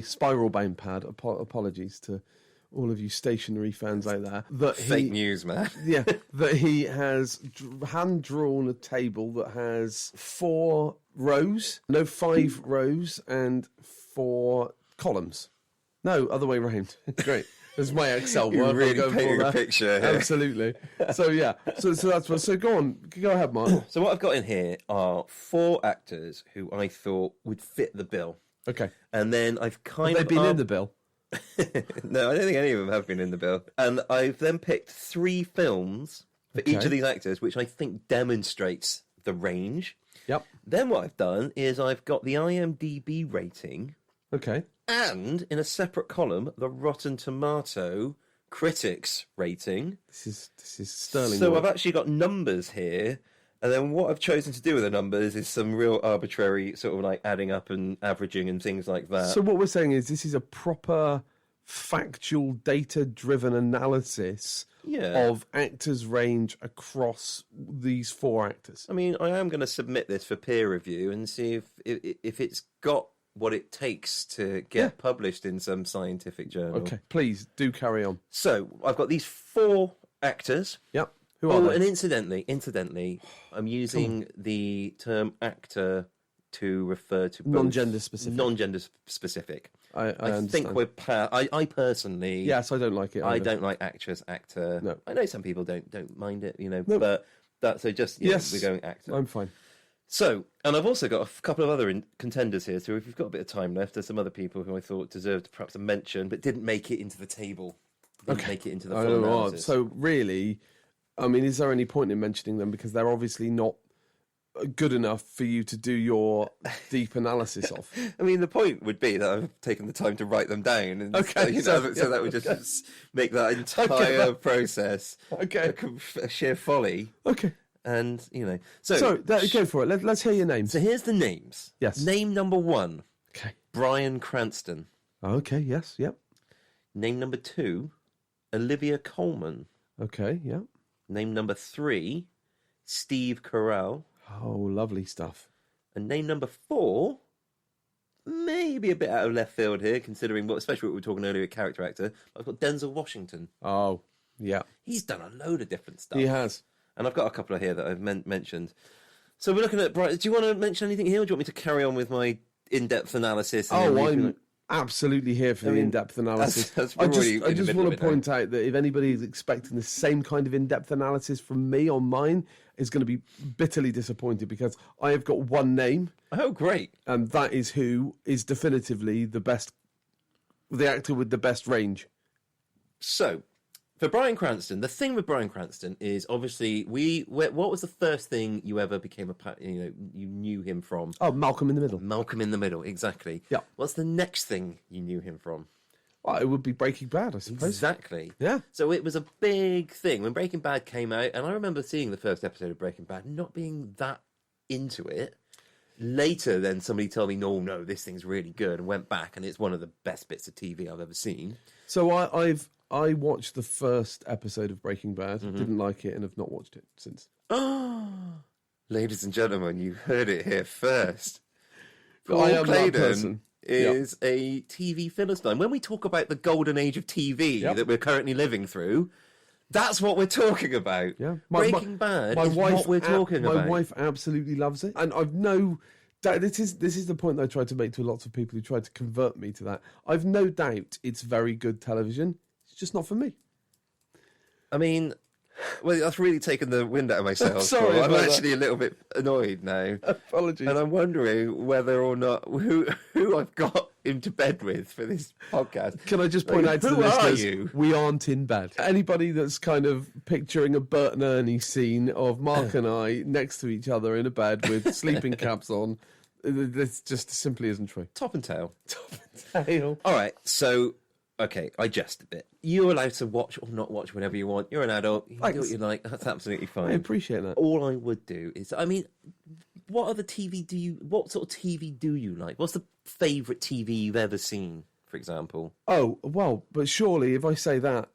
spiral-bound pad. Apologies to all of you stationary fans out there. Fake news, man. Yeah, that he has hand-drawn a table that has 4 rows, 5 rows, and 4 columns. No, other way around. Great. There's my Excel work. You're really painting a picture here. Absolutely. So that's what. So go on. Go ahead, Mark. So what I've got in here are 4 actors who I thought would fit the bill. Okay. And then I've Have they been in the bill? No, I don't think any of them have been in the bill. And I've then picked 3 films for each of these actors, which I think demonstrates the range. Yep. Then what I've done is I've got the IMDb rating. Okay. And in a separate column, the Rotten Tomato critics rating. This is sterling. So I've actually got numbers here. And then what I've chosen to do with the numbers is some real arbitrary sort of like adding up and averaging and things like that. So what we're saying is this is a proper factual data-driven analysis of actors' range across these 4 actors. I mean, I am going to submit this for peer review and see if it's got what it takes to get published in some scientific journal. Okay, please do carry on. So I've got these 4 actors. Yep. Who are they? And incidentally, I'm using the term actor to refer to both non-gender specific. Non-gender specific. I think we're I personally. Yes, I don't like it. I don't like actress, actor. No. I know some people don't mind it, you know, no. but we're going actor. I'm fine. So, and I've also got a couple of other contenders here. So if we've got a bit of time left, there's some other people who I thought deserved perhaps a mention, but didn't make it into the table. Didn't make it into the full analysis. So really, I mean, is there any point in mentioning them because they're obviously not good enough for you to do your deep analysis of? I mean, the point would be that I've taken the time to write them down, and so that would just make that entire process a sheer folly. Okay. And, you know... So go for it. Let's hear your names. So here's the names. Yes. Name number 1. Okay. Bryan Cranston. Okay, yes, yep. Name number 2, Olivia Colman. Okay, yeah. Name number 3, Steve Carell. Oh, lovely stuff. And name number 4, maybe a bit out of left field here, considering especially what we were talking earlier, character actor. I've got Denzel Washington. Oh, yeah. He's done a load of different stuff. He has. And I've got a couple of here that I've mentioned. So we're looking at Brian. Do you want to mention anything here, or do you want me to carry on with my in-depth analysis? I'm absolutely here for the in-depth analysis. I just want to point out that if anybody is expecting the same kind of in-depth analysis from me on mine, is going to be bitterly disappointed, because I have got one name. Oh, great. And that is who is definitively the actor with the best range. So, for Bryan Cranston, the thing with Bryan Cranston is obviously what was the first thing you ever became you knew him from? Oh, Malcolm in the Middle. Malcolm in the Middle, exactly. Yeah. What's the next thing you knew him from? Well, it would be Breaking Bad, I suppose. Exactly. Yeah. So it was a big thing when Breaking Bad came out, and I remember seeing the first episode of Breaking Bad, not being that into it. Later, then somebody told me, no, this thing's really good, and went back, and it's one of the best bits of TV I've ever seen. So I watched the first episode of Breaking Bad, didn't like it, and have not watched it since. Oh, ladies and gentlemen, you heard it here first. I am that person. Is a TV Philistine. When we talk about the golden age of TV that we're currently living through, that's what we're talking about. Yeah. Breaking Bad is what we're talking about. My wife absolutely loves it. And I've no doubt, this is the point that I tried to make to lots of people who tried to convert me to that. I've no doubt it's very good television. It's just not for me. I mean, well, that's really taken the wind out of myself. Sorry, I'm actually a little bit annoyed now. Apologies. And I'm wondering whether or not who I've got into bed with for this podcast. Can I just point out to the who are listeners, you? we aren't in bed. Anybody that's kind of picturing a Bert and Ernie scene of Mark and I next to each other in a bed with sleeping caps on, this just simply isn't true. Top and tail. Top and tail. All right, so... Okay, I jest a bit. You're allowed to watch or not watch whenever you want. You're an adult. You can do what you like. That's absolutely fine. I appreciate that. All I would do is, I mean, what sort of TV do you like? What's the favourite TV you've ever seen, for example? Oh, well, but surely if I say that,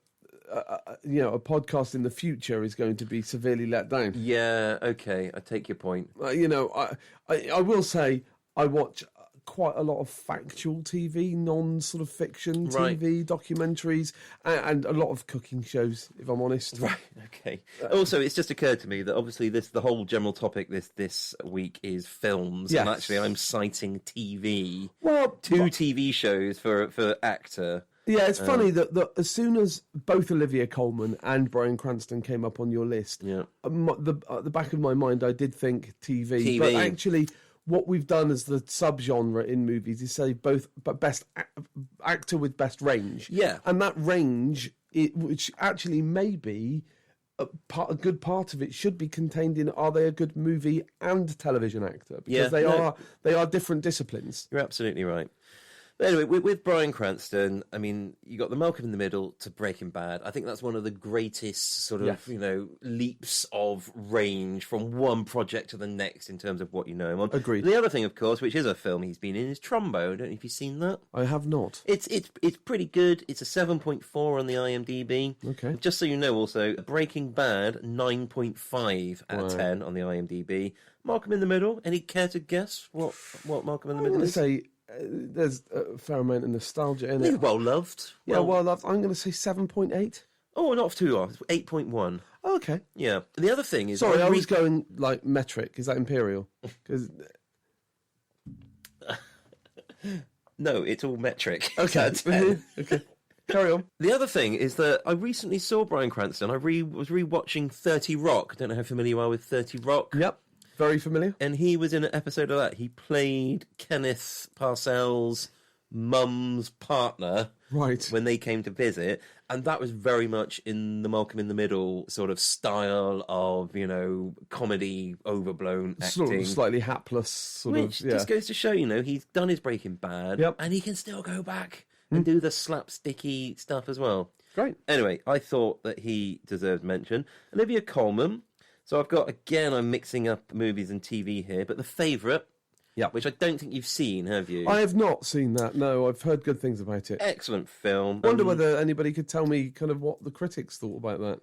a podcast in the future is going to be severely let down. Yeah, okay, I take your point. I will say I watch quite a lot of factual TV, non-sort of fiction TV, documentaries, and a lot of cooking shows, if I'm honest. Right, okay. Also, it's just occurred to me that obviously the whole general topic this week is films, yes. And actually I'm citing TV. Well, two TV shows for actor. Yeah, it's funny that as soon as both Olivia Colman and Bryan Cranston came up on your list, at the back of my mind I did think TV. But actually... what we've done as the subgenre in movies is say best actor with best range. Yeah. And that range, which actually may be a good part of it, should be contained in, are they a good movie and television actor? Because they are different disciplines. You're absolutely right. But anyway, with Bryan Cranston, I mean, you got the Malcolm in the Middle to Breaking Bad. I think that's one of the greatest sort of, leaps of range from one project to the next in terms of what you know him on. Agreed. The other thing, of course, which is a film he's been in, is Trumbo. I don't know if you've seen that. I have not. It's pretty good. It's a 7.4 on the IMDb. Okay. Just so you know, also, Breaking Bad, 9.5 out of 10 on the IMDb. Malcolm in the Middle, any care to guess what Malcolm in the Middle is? I'm going to say... there's a fair amount of nostalgia in it. He's well loved. Yeah, well loved. I'm going to say 7.8. Oh, not too off. 8.1. Oh, okay. Yeah. The other thing is... Sorry, I was going, like, metric. Is that imperial? Because... No, it's all metric. Okay. Okay. Carry on. The other thing is that I recently saw Bryan Cranston. I was re-watching 30 Rock. I don't know how familiar you are with 30 Rock. Yep. Very familiar. And he was in an episode of that. He played Kenneth Parcells' mum's partner when they came to visit. And that was very much in the Malcolm in the Middle sort of style of, comedy, overblown acting. Sort of slightly hapless Which just goes to show, he's done his Breaking Bad. Yep. And he can still go back and do the slapsticky stuff as well. Great. Anyway, I thought that he deserves mention. Olivia Colman. So I've got, again, I'm mixing up movies and TV here, but the favourite, Yeah. which I don't think you've seen, have you? I have not seen that. No, I've heard good things about it. Excellent film. I wonder whether anybody could tell me kind of what the critics thought about that.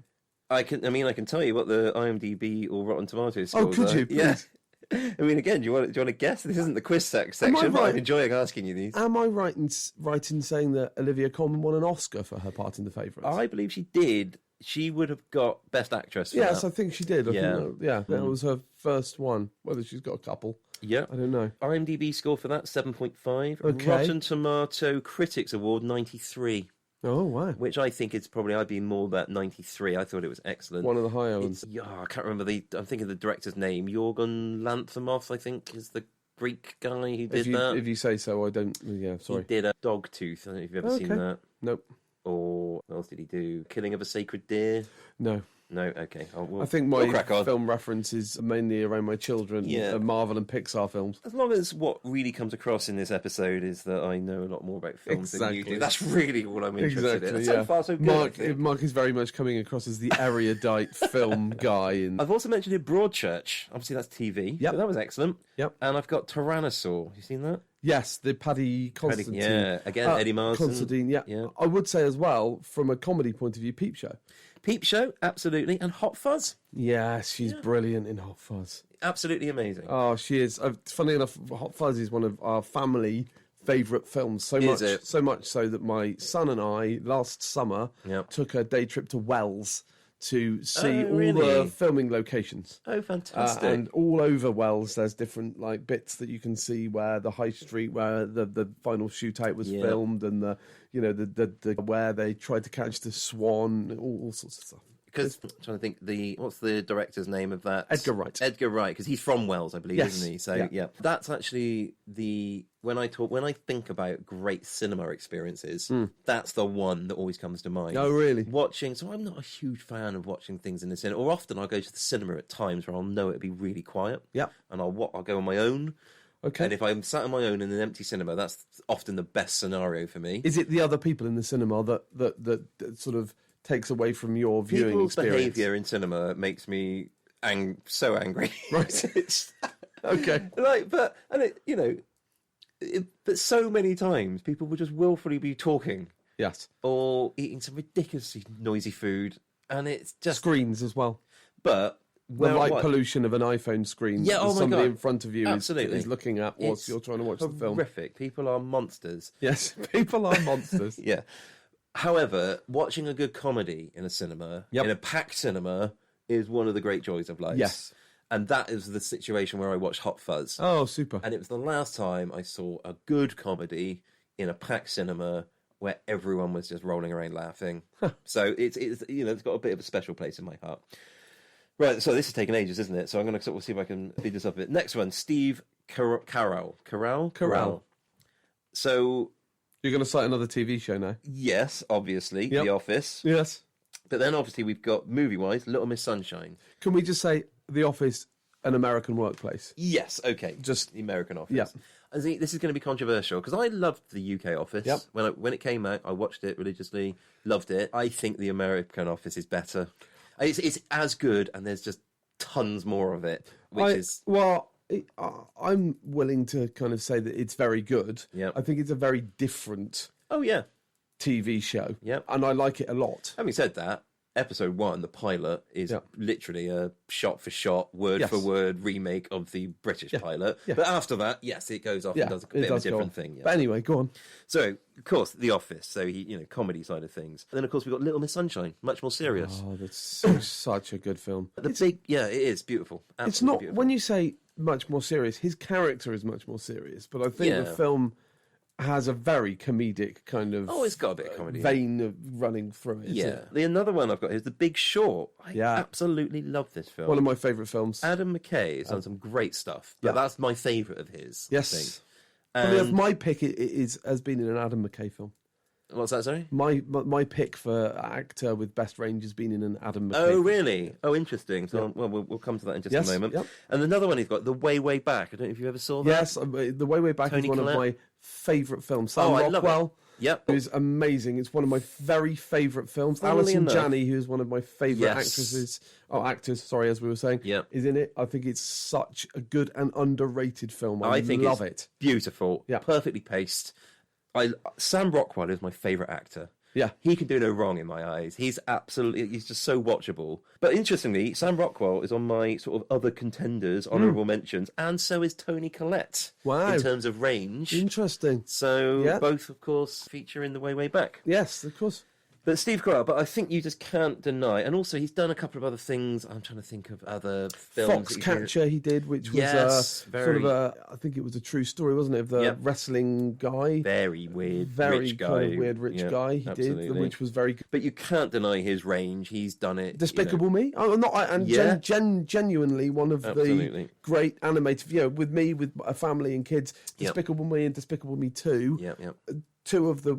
I can tell you what the IMDb or Rotten Tomatoes scores Oh, could are. you? Please. Yeah. I mean, again, do you want to guess? This isn't the quiz section, but I'm enjoying asking you these. Am I right in saying that Olivia Colman won an Oscar for her part in The Favourites? I believe she did. She would have got Best Actress for Yes, that. I think she did. That was her first one. Whether she's got a couple. Yeah. I don't know. IMDb score for that, 7.5. Okay. Rotten Tomato Critics Award, 93. Oh, wow. Which I think is probably, I'd be more about 93. I thought it was excellent. One of the higher ones. I can't remember I'm thinking the director's name. Jorgen Lanthimos, I think, is the Greek guy who did that. If you say so, I don't... Yeah, sorry. He did a Dogtooth. I don't know if you've ever seen that. Nope. Or what else did he do? Killing of a Sacred Deer? No. No, okay. I think my film reference is mainly around my children, Marvel and Pixar films. As long as what really comes across in this episode is that I know a lot more about films than you do. That's really what I'm interested in. So far, so good. Mark is very much coming across as the erudite film guy. I've also mentioned here Broadchurch. Obviously, that's TV. Yep. So that was excellent. Yep. And I've got Tyrannosaur. You seen that? Yes, the Paddy Considine. Yeah, again, Eddie Marsden. Considine, yeah. I would say as well, from a comedy point of view, Peep Show. Peep Show, absolutely. And Hot Fuzz. Yes, she's brilliant in Hot Fuzz. Absolutely amazing. Oh, she is. Funny enough, Hot Fuzz is one of our family favourite films. So much so that my son and I, last summer, took a day trip to Wells to see all the filming locations. Oh, fantastic. And all over Wells, there's different bits that you can see where the high street, where the final shootout was filmed, and the where they tried to catch the swan, all sorts of stuff. Because I'm trying to think, what's the director's name of that? Edgar Wright. Edgar Wright, because he's from Wells, I believe, isn't he? So that's actually when I think about great cinema experiences, that's the one that always comes to mind. Oh, really? So I'm not a huge fan of watching things in the cinema, or often I'll go to the cinema at times where I'll know it'll be really quiet. Yeah. And I'll go on my own. Okay. And if I'm sat on my own in an empty cinema, that's often the best scenario for me. Is it the other people in the cinema that sort of takes away from your viewing People's experience? behaviour in cinema makes me so angry. Right. Okay. But so many times people will just willfully be talking. Yes. Or eating some ridiculously noisy food, and it's just screens as well. But the light pollution of an iPhone screen. Yeah, somebody in front of you is looking at whilst you're trying to watch the film. Horrific. People are monsters. Yes, people are monsters. Yeah. However, watching a good comedy in a cinema, in a packed cinema, is one of the great joys of life. Yes. And that is the situation where I watched Hot Fuzz. Oh, super. And it was the last time I saw a good comedy in a packed cinema where everyone was just rolling around laughing. So it's got a bit of a special place in my heart. Right, so this has taken ages, isn't it? So I'm going to see if I can speed this up a bit. Next one, Steve Carell. So... You're going to cite another TV show now? Yes, obviously. The Office. Yes. But then obviously we've got, movie-wise, Little Miss Sunshine. Can we just say The Office, an American workplace? Yes, okay. Just the American Office. Yeah. I think this is going to be controversial, because I loved the UK Office. Yep. When it came out, I watched it religiously, loved it. I think the American Office is better. It's as good, and there's just tons more of it, I'm willing to kind of say that it's very good. Yeah. I think it's a very different TV show. Yeah. And I like it a lot. Having said that, episode 1, the pilot, is literally a shot-for-shot, word-for-word remake of the British pilot. Yeah. But after that, yes, it goes off and does a bit of a different thing. Yeah. But anyway, go on. So, of course, The Office, so comedy side of things. And then, of course, we've got Little Miss Sunshine, much more serious. Oh, that's such a good film. It is beautiful. Absolutely it's not, beautiful. when you say much more serious, his character is much more serious, but I think the film has a very comedic kind of it's got a bit of comedy vein of running through it. Yeah. Another one I've got is The Big Short. I absolutely love this film. One of my favourite films. Adam McKay has done some great stuff, but that's my favourite of his. Yes. I think. And my pick has been in an Adam McKay film. What's that, sorry? My pick for actor with best range has been in an Adam McKay. Oh, really? Oh, interesting. So, we'll come to that in just a moment. Yep. And another one he's got, The Way, Way Back. I don't know if you ever saw that. Yes, The Way, Way Back is one of my favourite films. Sam I love it. Yep. who's amazing. It's one of my very favourite films. Funnily Alison enough. Janney, who's one of my favourite Yes. actors, sorry, as we were saying, Yep. is in it. I think it's such a good and underrated film. I think love it's it. beautiful. Yeah. Perfectly paced. Sam Rockwell is my favourite actor. Yeah. He can do no wrong in my eyes. He's just so watchable. But interestingly, Sam Rockwell is on my sort of other contenders, honourable mentions, and so is Toni Collette. Wow. In terms of range. Interesting. So Yeah. both, of course, feature in The Way Back. Yes, of course. But Steve Carell, but I think you just can't deny, and also he's done a couple of other things. I'm trying to think of other films. Foxcatcher he did, which was Yes, sort of I think it was a true story, wasn't it, of the Yep. wrong guy. Very weird, Very rich guy. kind of weird rich Yeah, guy he absolutely. did, which was very good. But you can't deny his range. He's done it. Despicable Me. Oh, not and Yeah. genuinely one of Absolutely. the great animated. With me, with a family and kids. Yep. Despicable Me and Despicable Me 2. Yeah. Two of the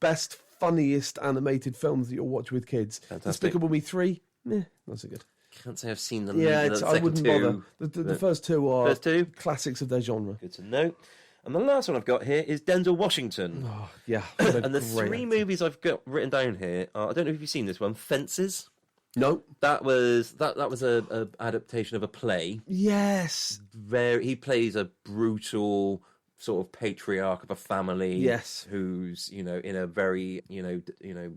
best, funniest animated films that you'll watch with kids. Fantastic. Despicable Me 3. Not so good. Can't say I've seen the Yeah, the I second wouldn't two. bother. The first two are First two? classics of their genre. Good to know. And the last one I've got here is Denzel Washington. Oh, yeah. what a And the great three actor. movies I've got written down here are, I don't know if you've seen this one, Fences. No. That was a adaptation of a play. Yes. He plays a brutal sort of patriarch of a family. Yes. Who's in a very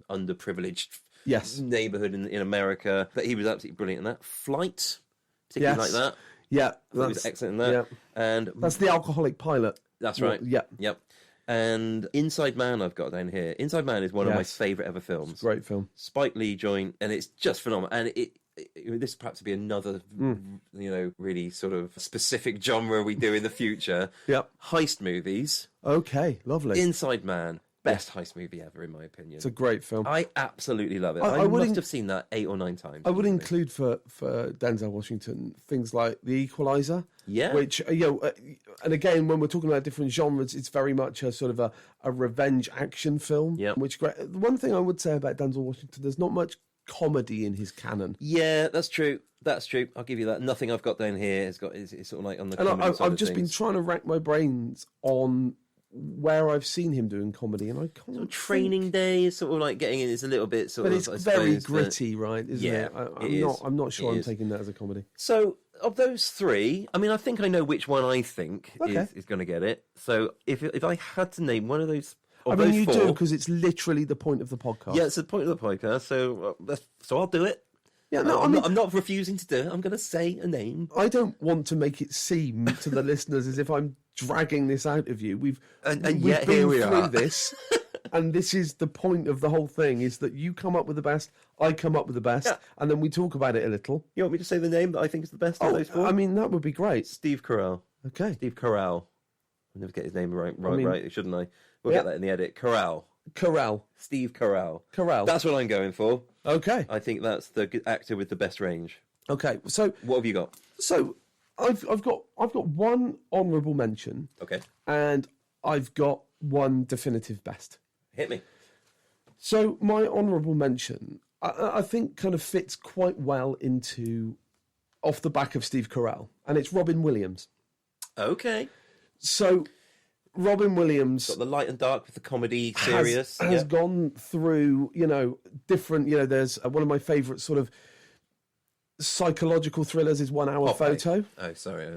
underprivileged Yes. neighborhood in America. But he was absolutely brilliant in that. Flight, particularly Yes. like that. Yeah. He was excellent in that. Yeah. And That's the alcoholic pilot. that's right. Yeah. Yep. And Inside Man I've got down here. Inside Man is one of my Yes. favourite ever films. Great film. Spike Lee joint, and it's just phenomenal. And this perhaps would be another, really sort of specific genre we do in the future. Yep. Heist movies. Okay. Lovely. Inside Man, best heist movie ever, in my opinion. It's a great film. I absolutely love it. I I would must have seen that 8 or 9 times. I would easily. include for Denzel Washington things like The Equalizer. Yeah. Which, and again, when we're talking about different genres, it's very much a sort of a revenge action film. Yep. Which great. The one thing I would say about Denzel Washington, there's not much comedy in his canon. Yeah, that's true. That's true. I'll give you that. Nothing I've got down here is sort of like on the. And comedy side I've of just been things. trying to rack my brains on where I've seen him doing comedy, and I can't. Sort of Training Day is sort of like getting in. It's a little bit sort But of. it's I very suppose, gritty, right? Isn't Yeah, it? I'm not sure It I'm is. taking that as a comedy. So, of those three, I mean, I think I know which one I think Okay. is going to get it. So, if I had to name one of those, I of mean, those you four, do because it's literally the point of the podcast. yeah, it's the point of the podcast. So, so I'll do it. Yeah, no, I'm not refusing to do it. I'm going to say a name. I don't want to make it seem to the listeners as if I'm dragging this out of you. We've yet been here we through are. this, and this is the point of the whole thing: is that you come up with the best, I come up with the best, Yeah. and then we talk about it a little. You want me to say the name that I think is the best of those four? I mean, that would be great. Steve Carell. Okay, Steve Carell. I'll never get his name right, shouldn't I? We'll Yeah. get that in the edit. Carell. Carell. Steve Carell. Carell. That's what I'm going for. Okay, I think that's the actor with the best range. okay. So What have you got? I've got one honourable mention, Okay. and I've got one definitive best. Hit me. So my honourable mention, I think, kind of fits quite well into off the back of Steve Carell, and it's Robin Williams. Okay. So Robin Williams Got the light and dark with the comedy, serious. has gone through, different. There's one of my favourite sort of psychological thrillers is 1 Hour Popeye. Photo, Oh, sorry.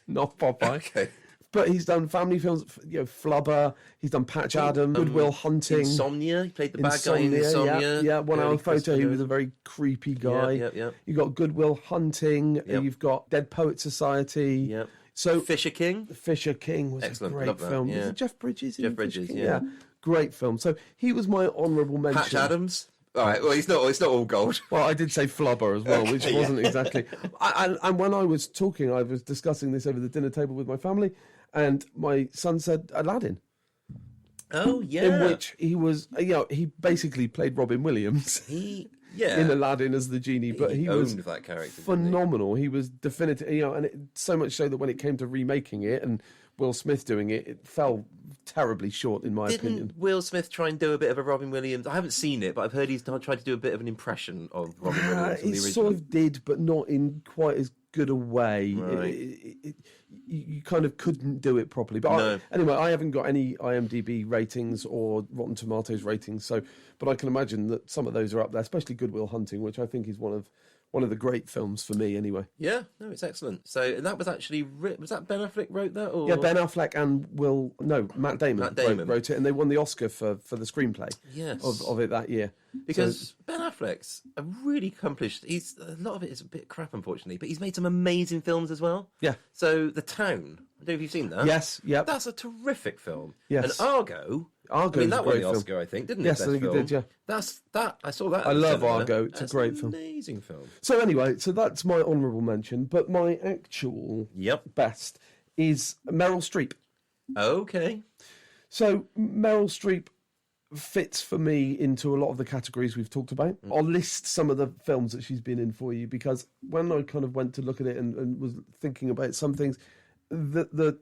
not Popeye. Okay. But he's done family films, Flubber. He's done Patch Adam, Goodwill Hunting, Insomnia. He played the bad guy in Insomnia. Insomnia. Yeah, 1 Hour Early Photo. Christopher He was a Nolan. very creepy guy. Yep. You've got Goodwill Hunting. You've got Dead Poet Society. Yep. So Fisher King. Fisher King was Excellent, a great love that, film. yeah. Was it Jeff Bridges? in Jeff Fisher Bridges, King? yeah. Great film. So he was my honourable mention. Patch Adams. All right. Well, it's not all gold. Well, I did say Flubber as well, which Okay, wasn't exactly. And when I was talking, I was discussing this over the dinner table with my family, and my son said Aladdin, Oh yeah. in which he was, he basically played Robin Williams in Aladdin as the genie, but he owned was that character. phenomenal. He was definitive, and it, so much so that when it came to remaking it and Will Smith doing it, it fell terribly short, in my opinion. Didn't Will Smith try and do a bit of a Robin Williams? I haven't seen it, but I've heard he's tried to do a bit of an impression of Robin Williams from He the original. sort of did, but not in quite as good a way. Right. You kind of couldn't do it properly. But No. anyway, I haven't got any IMDb ratings or Rotten Tomatoes ratings, but I can imagine that some of those are up there, especially Good Will Hunting, which I think is one of the great films for me anyway. Yeah, no, it's excellent. So that was actually was that Ben Affleck wrote that? Or? Yeah, Ben Affleck and Matt Damon, wrote it, and they won the Oscar for the screenplay of it that year. Because Ben Affleck's a really accomplished. A lot of it is a bit crap, unfortunately, but he's made some amazing films as well. Yeah. So The Town. I don't know if you've seen that. Yes. Yep. That's a terrific film. Yes. And Argo. I mean, that won the Oscar, I think, didn't it? Yes, I think it did. Yeah. I saw that. I love Argo. It's a great film. Amazing film. So anyway, that's my honourable mention, but my actual best is Meryl Streep. Okay. So Meryl Streep fits for me into a lot of the categories we've talked about. I'll list some of the films that she's been in for you, because when I kind of went to look at it and was thinking about some things, the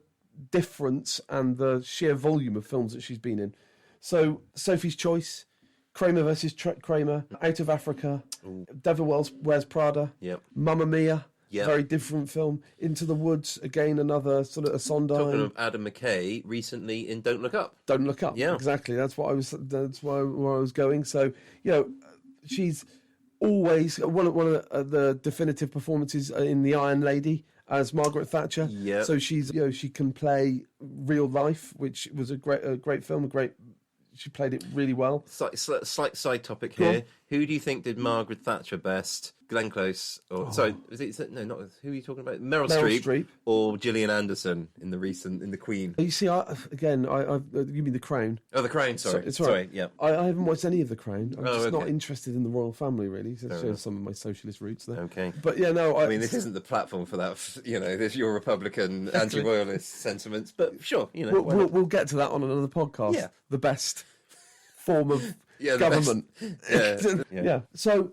difference and the sheer volume of films that she's been in. So Sophie's Choice, Kramer versus Kramer, Out of Africa, Devil Wears Prada, Mamma Mia, very different film, Into the Woods, again another sort of a Sondheim. Talking of Adam McKay, recently in Don't Look Up. Don't Look Up, exactly. That's where I was going. So she's always one of the definitive performances in The Iron Lady as Margaret Thatcher. Yeah. So she's she can play real life, which was a great film. She played it really well. Slight side topic here. Who do you think did Margaret Thatcher best? Glenn Close, or sorry, not who are you talking about? Meryl Streep, or Gillian Anderson in the Queen? You see, you mean The Crown? Oh, The Crown. Sorry, yeah. I haven't watched any of The Crown. I'm just not interested in the royal family, really. So it shows some of my socialist roots there. Okay, but yeah, no. I mean, this isn't the platform for that. There's your Republican anti-royalist sentiments, but sure, we'll get to that on another podcast. Yeah, the best form of government. Yeah. So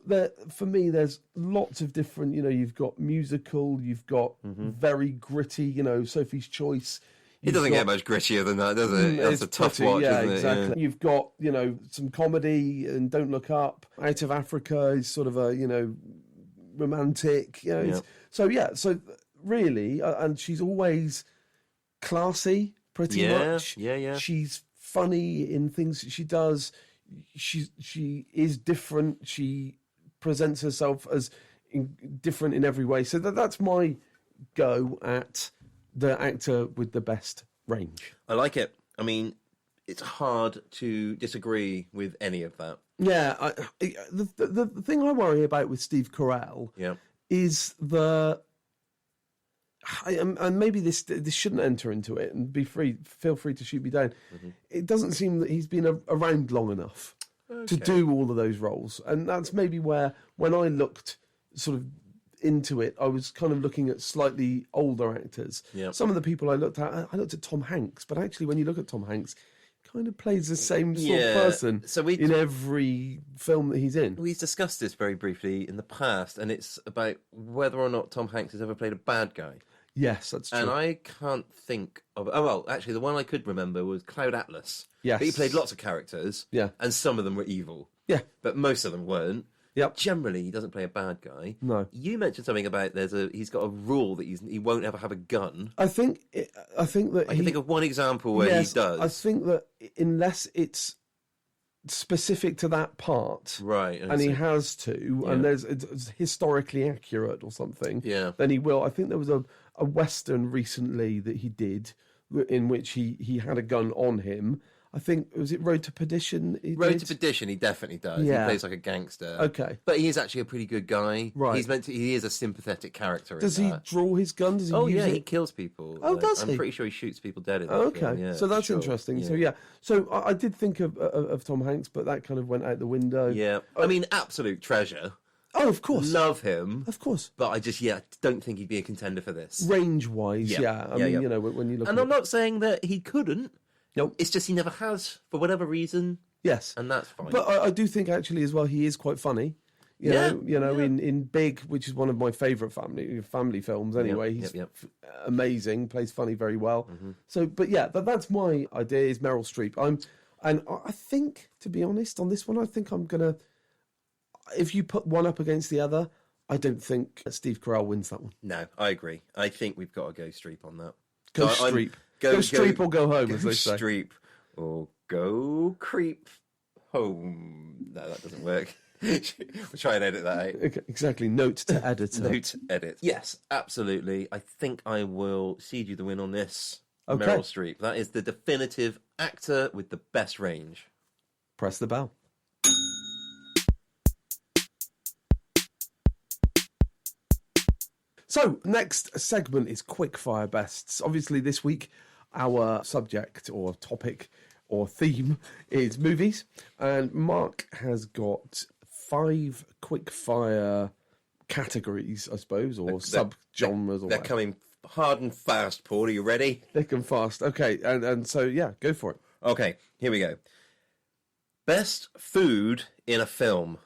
for me, there's lots of different. You've got musical, you've got very gritty. Sophie's Choice. It doesn't get much grittier than that, does it? That's a tough watch, isn't it? Exactly. Yeah. You've got some comedy and Don't Look Up. Out of Africa is sort of a romantic. So really, and she's always classy, pretty much. Yeah. She's funny in things that she does. She is different. She presents herself as different in every way. So that's my go at the actor with the best range. I like it. I mean, it's hard to disagree with any of that. Yeah, the thing I worry about with Steve Carell is and maybe this shouldn't enter into it, and feel free to shoot me down. It doesn't seem that he's been around long enough to do all of those roles, and that's maybe where, when I looked sort of into it, I was kind of looking at slightly older actors. Some of the people I looked at Tom Hanks, but actually when you look at Tom Hanks, he kind of plays the same sort of person in every film that he's in. We've discussed this very briefly in the past, and it's about whether or not Tom Hanks has ever played a bad guy. Yes, that's true. And I can't think of... Oh, well, actually, the one I could remember was Cloud Atlas. Yes. But he played lots of characters. Yeah. And some of them were evil. Yeah. But most of them weren't. Yep. Generally, he doesn't play a bad guy. No. You mentioned something about he's got a rule that he won't ever have a gun. I think that I can think of one example where he does. I think that unless it's specific to that part, right, and he has to, and it's historically accurate or something, then he will. I think there was a Western recently that he did in which he had a gun on him. I think, was it Road to Perdition? To Perdition, he definitely does. Yeah. He plays like a gangster. Okay. But he is actually a pretty good guy. Right. He is a sympathetic character. Does he draw his gun? Does he use it? He kills people. Oh, does he? I'm pretty sure he shoots people dead in that Okay. film. Yeah, so that's interesting. Yeah. So I did think of Tom Hanks, but that kind of went out the window. Yeah. I mean, absolute treasure. Oh, of course. Love him. Of course. But I just, don't think he'd be a contender for this. Range-wise, I mean, when you look And I'm not saying that he couldn't. Nope. It's just he never has, for whatever reason. Yes. And that's fine. But I do think, actually, as well, he is quite funny. You know, in Big, which is one of my favourite family films anyway, he's amazing, plays funny very well. So, but that's my idea, is Meryl Streep. And I think, to be honest, on this one, I think I'm going to, if you put one up against the other, I don't think Steve Carell wins that one. No, I agree. I think we've got to go Streep on that. Go So Streep. Go Streep or go home, go as they say. Streep or go creep home. No, that doesn't work. We'll try and edit that out. Okay, exactly. Note to editor. Note edit. Yes, absolutely. I think I will cede you the win on this. Okay. Meryl Streep. That is the definitive actor with the best range. Press the bell. So, next segment is Quickfire Bests. Obviously, this week, our subject or topic or theme is movies. And Mark has got 5 quickfire categories, I suppose, or sub-genres or They're whatever. coming hard and fast, Paul. Are you ready? Thick and fast. Okay, and so, yeah, go for it. Okay, here we go. Best food in a film.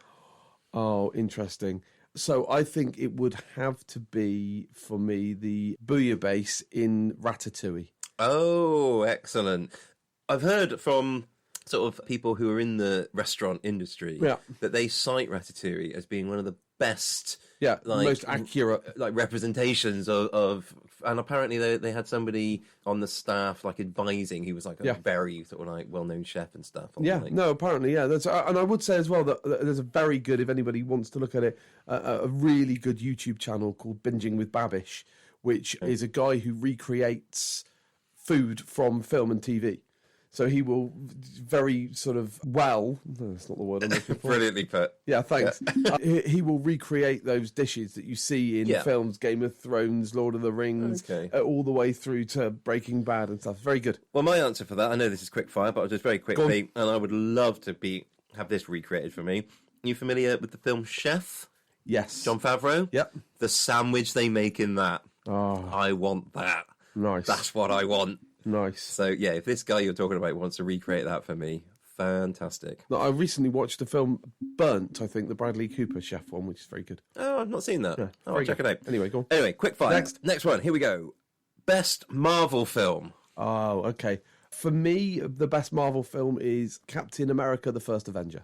Oh, interesting. So I think it would have to be, for me, the bouillabaisse in Ratatouille. Oh, excellent. I've heard from sort of people who are in the restaurant industry that they cite Ratatouille as being one of the best, most accurate, representations of. And apparently they had somebody on the staff advising. He was a very sort of well-known chef and stuff. Apparently, That's, and I would say as well that there's a very good, if anybody wants to look at it, a really good YouTube channel called Binging with Babish, which is a guy who recreates food from film and TV. So he will very sort of no, that's not the word I'm looking for. Brilliantly put. Yeah, thanks. He will recreate those dishes that you see in films, Game of Thrones, Lord of the Rings, all the way through to Breaking Bad and stuff. Very good. Well, my answer for that, I know this is quick fire, but I'll just very quickly, and I would love to have this recreated for me. Are you familiar with the film Chef? Yes. John Favreau? Yep. The sandwich they make in that. Oh. I want that. Nice. That's what I want. Nice. So, yeah, if this guy you're talking about wants to recreate that for me, fantastic. No, I recently watched the film Burnt, I think, the Bradley Cooper chef one, which is very good. Oh, I've not seen that. Yeah, I'll check it out. Anyway, go on. Anyway, quick fire. Next one. Here we go. Best Marvel film. Oh, okay. For me, the best Marvel film is Captain America, the First Avenger.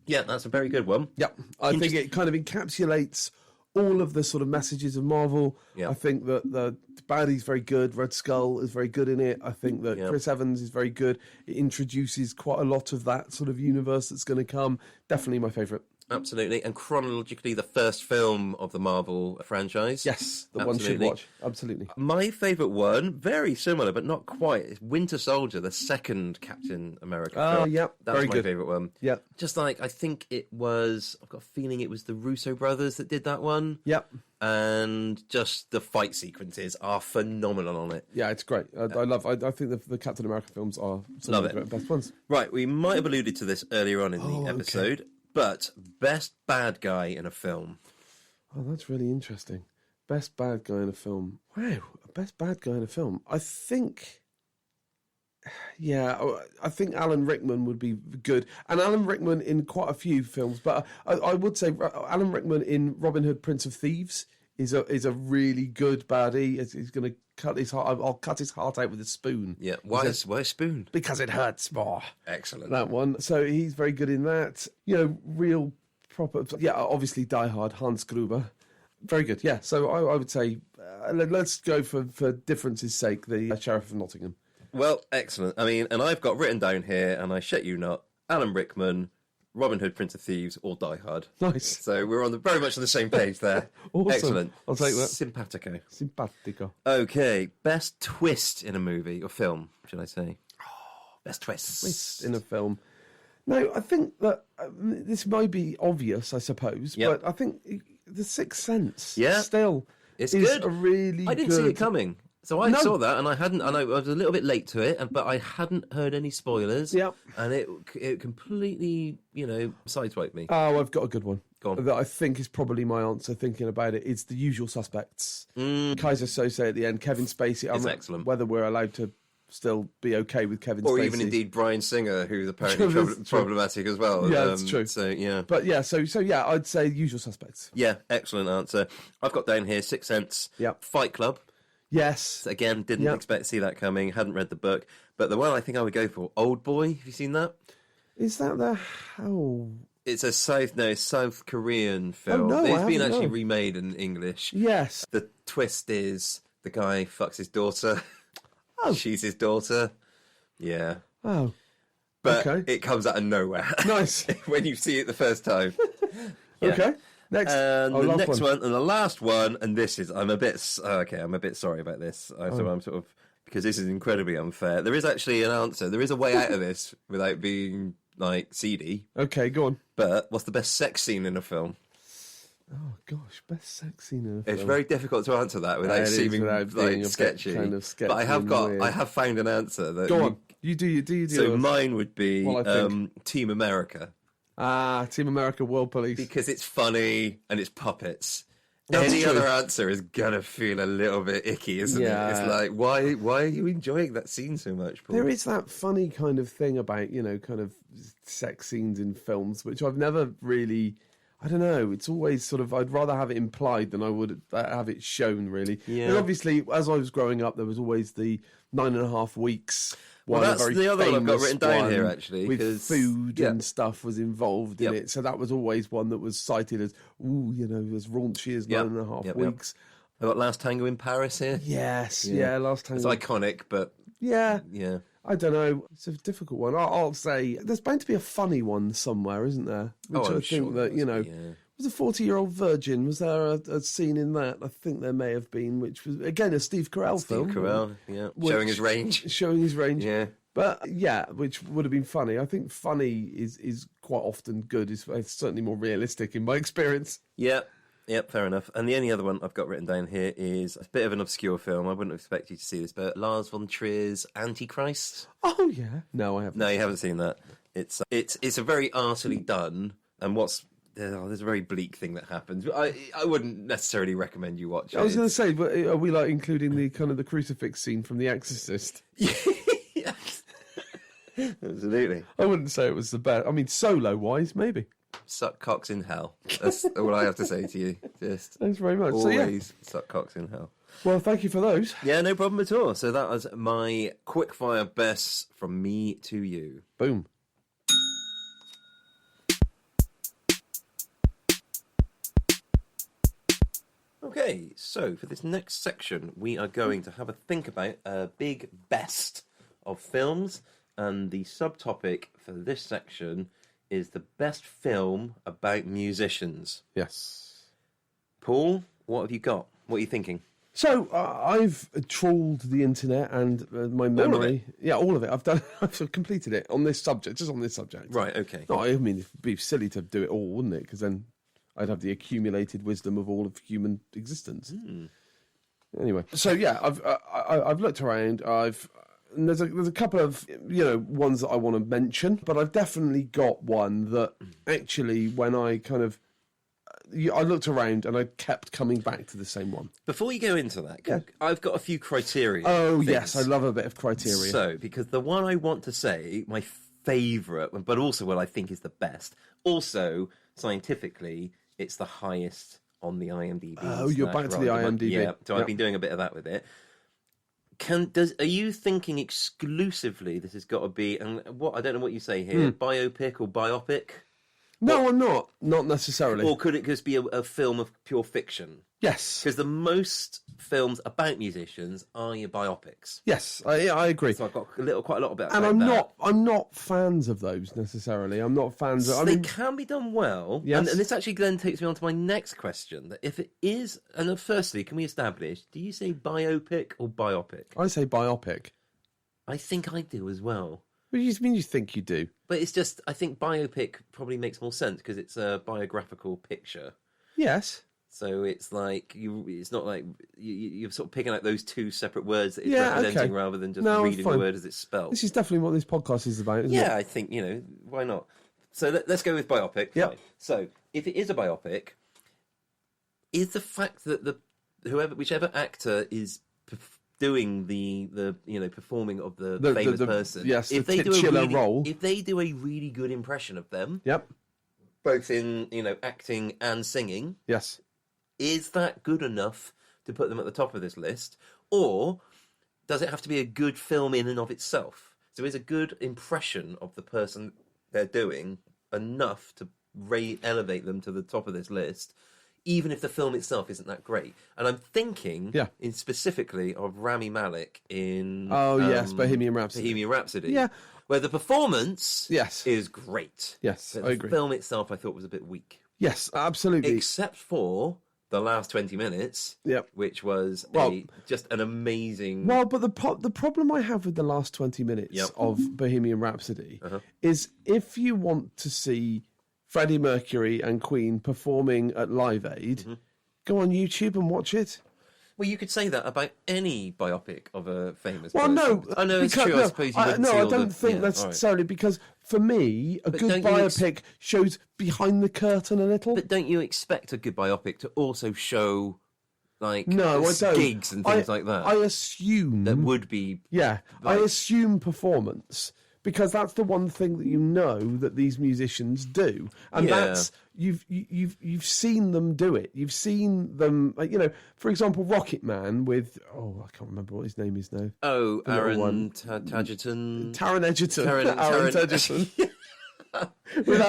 Yeah, that's a very good one. Yep. I think it kind of encapsulates all of the sort of messages of Marvel. Yep. I think that the baddie's very good. Red Skull is very good in it. I think that Chris Evans is very good. It introduces quite a lot of that sort of universe that's going to come. Definitely my favourite. Absolutely. And chronologically, the first film of the Marvel franchise. Yes, the one should watch. Absolutely. My favourite one, very similar, but not quite, is Winter Soldier, the second Captain America film. Yep. That's very my good. favourite one. Yep. Just I think I've got a feeling it was the Russo brothers that did that one. Yep. And just the fight sequences are phenomenal on it. Yeah, it's great. I think the Captain America films are some of the best ones. Right, we might have alluded to this earlier on in the episode, but best bad guy in a film. Oh, that's really interesting. Best bad guy in a film. Wow, best bad guy in a film. I think Alan Rickman would be good. And Alan Rickman in quite a few films, but I would say Alan Rickman in Robin Hood, Prince of Thieves is a really good baddie. He's going to cut his heart. I'll cut his heart out with a spoon. Yeah, why a spoon? Because it hurts more. Excellent. That one. So he's very good in that. Real proper. Yeah, obviously Die Hard, Hans Gruber. Very good. Yeah. So I would say let's go for difference's sake, the Sheriff of Nottingham. Well, excellent. I mean, and I've got written down here, and I shit you not, Alan Rickman, Robin Hood, Prince of Thieves, or Die Hard. Nice. So we're very much on the same page there. Awesome. Excellent. I'll take that. Simpatico. Okay, best twist in a movie or film, should I say? Best twist. Twist in a film. No, I think that this might be obvious, I suppose, but I think The Sixth Sense still it's is good. A really I didn't see it coming. So I saw that, and I was a little bit late to it, but I hadn't heard any spoilers. Yep. And it completely, sideswiped me. Oh, I've got a good one. Go on. That I think is probably my answer, thinking about it. It's The Usual Suspects. Kaiser Sose at the end, Kevin Spacey. It's excellent. Whether we're allowed to still be okay with Kevin Spacey. Or even indeed Bryan Singer, who's apparently problematic as well. Yeah, that's true. So, yeah. But yeah, so yeah, I'd say Usual Suspects. Yeah, excellent answer. I've got down here Sixth Sense, Fight Club. Yes. Again, didn't expect to see that coming, hadn't read the book. But the one I think I would go for, Old Boy. Have you seen that? Is that the... Oh... It's a South Korean film. Oh, no, It's I been haven't, actually no. remade in English. Yes. The twist is the guy fucks his daughter. Oh. She's his daughter. Yeah. Oh. But Okay. it comes out of nowhere. Nice. when you see it the first time. Yeah. Okay. Next. And Oh, the last next one and the last one, and this is, I'm a bit sorry about this. So I'm sort of, because this is incredibly unfair. There is actually an answer. There is a way out of this without being, like, seedy. Okay, go on. But what's the best sex scene in a film? Oh, gosh, best sex scene in a It's film. very difficult to answer that without It is, seeming without being a like bit sketchy. kind of sketchy But and weird. I have found an answer. That Go on. You do. So mine would be Well, I think. Team America. Team America World Police. Because it's funny and it's puppets. That's Any true. other answer is gonna feel a little bit icky, isn't Yeah. it? It's like, why are you enjoying that scene so much, Paul? There is that funny kind of thing about, kind of sex scenes in films, which I've never really, I don't know, it's always sort of, I'd rather have it implied than I would have it shown, really. Yeah. And obviously, as I was growing up, there was always the 9.5 weeks. Well, one, a that's very the other one I've got famous written down one here, actually, with 'cause- food yeah. and stuff was involved in Yep. it. So that was always one that was cited as, as raunchy as Yep. 9.5 Yep. weeks. I've got Last Tango in Paris here. Yes, Yeah. yeah, last time. It's iconic, but Yeah. yeah. I don't know. It's a difficult one. I'll say there's bound to be a funny one somewhere, isn't there? Which I'm I sure think that, there must be, yeah. was a 40-year-old virgin. Was there a scene in that? I think there may have been, which was, again, a Steve Carell film. Steve Carell, yeah. Which- Showing his range. Showing his range. Yeah. But, yeah, which would have been funny. I think funny is quite often good. It's certainly more realistic in my experience. Yep, fair enough. And the only other one I've got written down here is a bit of an obscure film. I wouldn't expect you to see this, but Lars von Trier's Antichrist. Oh, yeah. No, I haven't. No, you haven't seen that. It's a very artily done, and there's a very bleak thing that happens. But I wouldn't necessarily recommend you watch it. I was going to say, but are we like including the kind of the crucifix scene from The Exorcist? Yes. Absolutely. I wouldn't say it was the best. I mean, solo-wise, maybe. Suck cocks in hell. That's all I have to say to you. Just Thanks very much. always suck cocks in hell. Well, thank you for those. Yeah, no problem at all. So that was my quickfire best from me to you. Boom. Okay, so for this next section, we are going to have a think about a big best of films, and the subtopic for this section is the best film about musicians. Yes. Paul, what have you got? What are you thinking? So I've trawled the internet and my memory. Yeah, all of it. I've completed it on this subject, just on this subject. Right, okay. No, I mean, it'd be silly to do it all, wouldn't it? Because then I'd have the accumulated wisdom of all of human existence. Anyway, so yeah, I've looked around. And there's a couple of ones that I want to mention, but I've definitely got one that actually, when I kind of I looked around and I kept coming back to the same one. Before you go into that, I've got a few criteria. Oh things. yes, I love a bit of criteria. So, because the one I want to say, my favourite, but also what I think is the best, also scientifically, it's the highest on the IMDb. Oh, you're back to the IMDb. Yeah, so Yep. I've been doing a bit of that with it. Are you thinking exclusively this has got to be, and what I don't know what you say here, biopic or biopic? No, I'm not. Not necessarily. Or could it just be a film of pure fiction? Yes. Because the most films about musicians are your biopics. Yes, I agree. So I've got quite a lot about And that. I'm not fans of those necessarily. I'm not fans of. They can be done well. Yes. And this actually then takes me on to my next question. That if it is, and firstly, can we establish, do you say biopic or biopic? I say biopic. I think I do as well. What do you mean you think you do? But it's just, I think biopic probably makes more sense because it's a biographical picture. Yes. So it's like it's not like you're sort of picking out those two separate words that it's Yeah, representing okay. rather than just No, reading fine. the word as it's spelled. This is definitely what this podcast is about, isn't it? Yeah, I think, why not? So let's go with biopic. Yep. Fine. So if it is a biopic, is the fact that whichever actor is doing the performing of the famous person, yes, if the they do a titular really, role. if they do a really good impression of them, Yep. both in acting and singing, Yes. is that good enough to put them at the top of this list, or does it have to be a good film in and of itself? So is a good impression of the person they're doing enough to elevate them to the top of this list, even if the film itself isn't that great. And I'm thinking in specifically of Rami Malek in Bohemian Rhapsody. Bohemian Rhapsody. Yeah. Where the performance is great. Yes, but I agree. The film itself I thought was a bit weak. Yes, absolutely. Except for the last 20 minutes, which was just an amazing... Well, but the problem I have with the last 20 minutes of Bohemian Rhapsody is if you want to see Freddie Mercury and Queen performing at Live Aid, go on YouTube and watch it. Well, you could say that about any biopic of a famous person. No, I know it's true. I suppose you wouldn't see I don't think necessarily, because for me, a good biopic shows behind the curtain a little. But don't you expect a good biopic to also show, like, I don't. gigs and things like that? I assume that would be. Yeah, I assume performance. Because that's the one thing that you know that these musicians do, and that's you've seen them do it. You've seen them, for example, Rocket Man with I can't remember what his name is now. Oh, Aaron Tagerton. Taron Egerton. Aaron Tagerton. with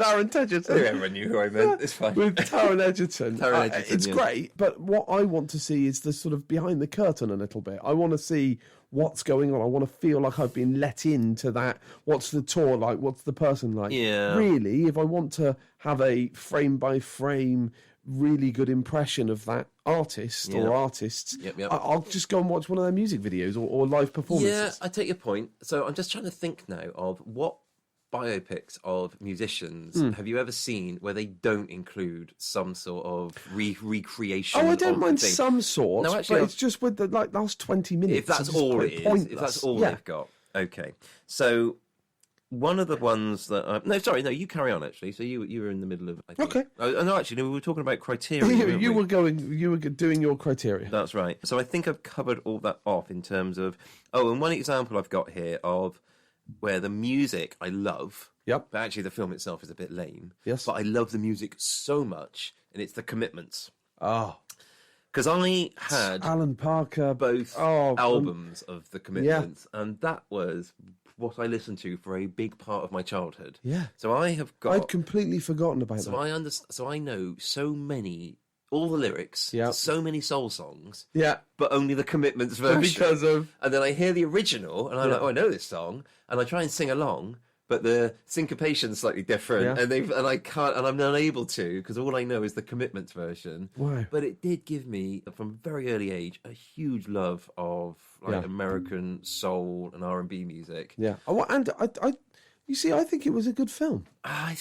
Aaron Tagerton. Everyone knew who I meant. It's fine. With Taron Egerton. It's great, but what I want to see is the sort of behind the curtain a little bit. I want to see what's going on. I want to feel like I've been let into that. What's the tour like? What's the person like? Yeah. Really, if I want to have a frame by frame really good impression of that artist or artists, I'll just go and watch one of their music videos or live performances. Yeah, I take your point. So I'm just trying to think now of what biopics of musicians have you ever seen where they don't include some sort of recreation? I don't mind some sort, no, actually, but it's just with the last 20 minutes. If that's all it is, pointless. if that's all they've got. Okay, so one of the ones that you carry on actually. So you were in the middle of okay. No, actually, we were talking about criteria. You were doing your criteria. That's right. So I think I've covered all that off in terms of and one example I've got here of where the music I love, but actually the film itself is a bit lame. Yes, but I love the music so much, and it's The Commitments. Because I had Alan Parker both albums of The Commitments, and that was what I listened to for a big part of my childhood. Yeah, so I'd completely forgotten about that. So I know so many. All the lyrics, so many soul songs, but only the Commitments version. And then I hear the original, and I'm like, I know this song, and I try and sing along, but the syncopation's slightly different, and I can't, and I'm unable to, because all I know is the Commitments version. Wow. But it did give me, from a very early age, a huge love of American soul and R&B music. Yeah, and you see, I think it was a good film. I've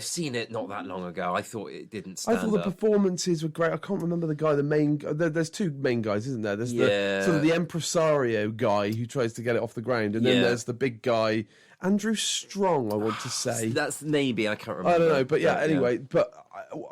seen it not that long ago. I thought it didn't stand up. I thought the performances were great. I can't remember the guy, there's two main guys, isn't there? There's the sort of the impresario guy who tries to get it off the ground, and then there's the big guy, Andrew Strong, I want to say. That's maybe, I can't remember. I don't know, but anyway, but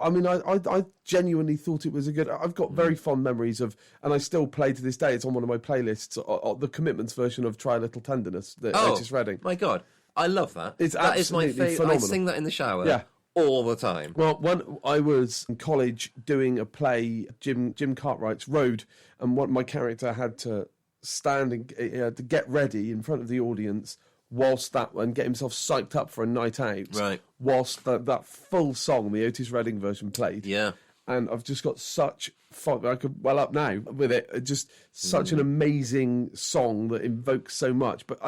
I mean, I genuinely thought it was a good... I've got very fond memories of, and I still play to this day, it's on one of my playlists, the Commitments version of Try a Little Tenderness, the Otis Redding. My God. I love that. That is my favourite. Phenomenal. I sing that in the shower all the time. Well, when I was in college doing a play, Jim Cartwright's Road, and my character had to stand and to get ready in front of the audience whilst and get himself psyched up for a night out. Right. Whilst that full song, the Otis Redding version, played. Yeah. And I've just got such fun. I could well up now with it. Just such an amazing song that invokes so much. But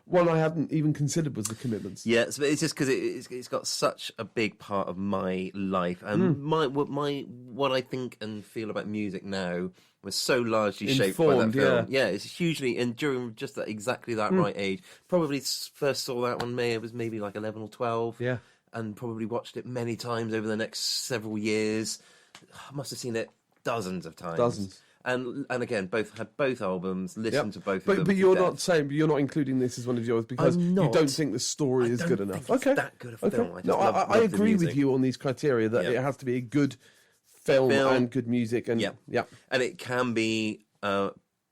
one I hadn't even considered was The Commitments. Yeah, it's just because it's got such a big part of my life, and what I think and feel about music now was so largely shaped by that film. Yeah, it's hugely, and during just exactly that right age. Probably first saw that one. It was maybe like 11 or 12. Yeah. And probably watched it many times over the next several years. I must have seen it dozens of times. Dozens. And again, had both albums, listened to both of them. But you're not including this as one of yours because you don't think the story is good enough. It's that good a film. I agree with you on these criteria that it has to be a good film and good music. And and it can be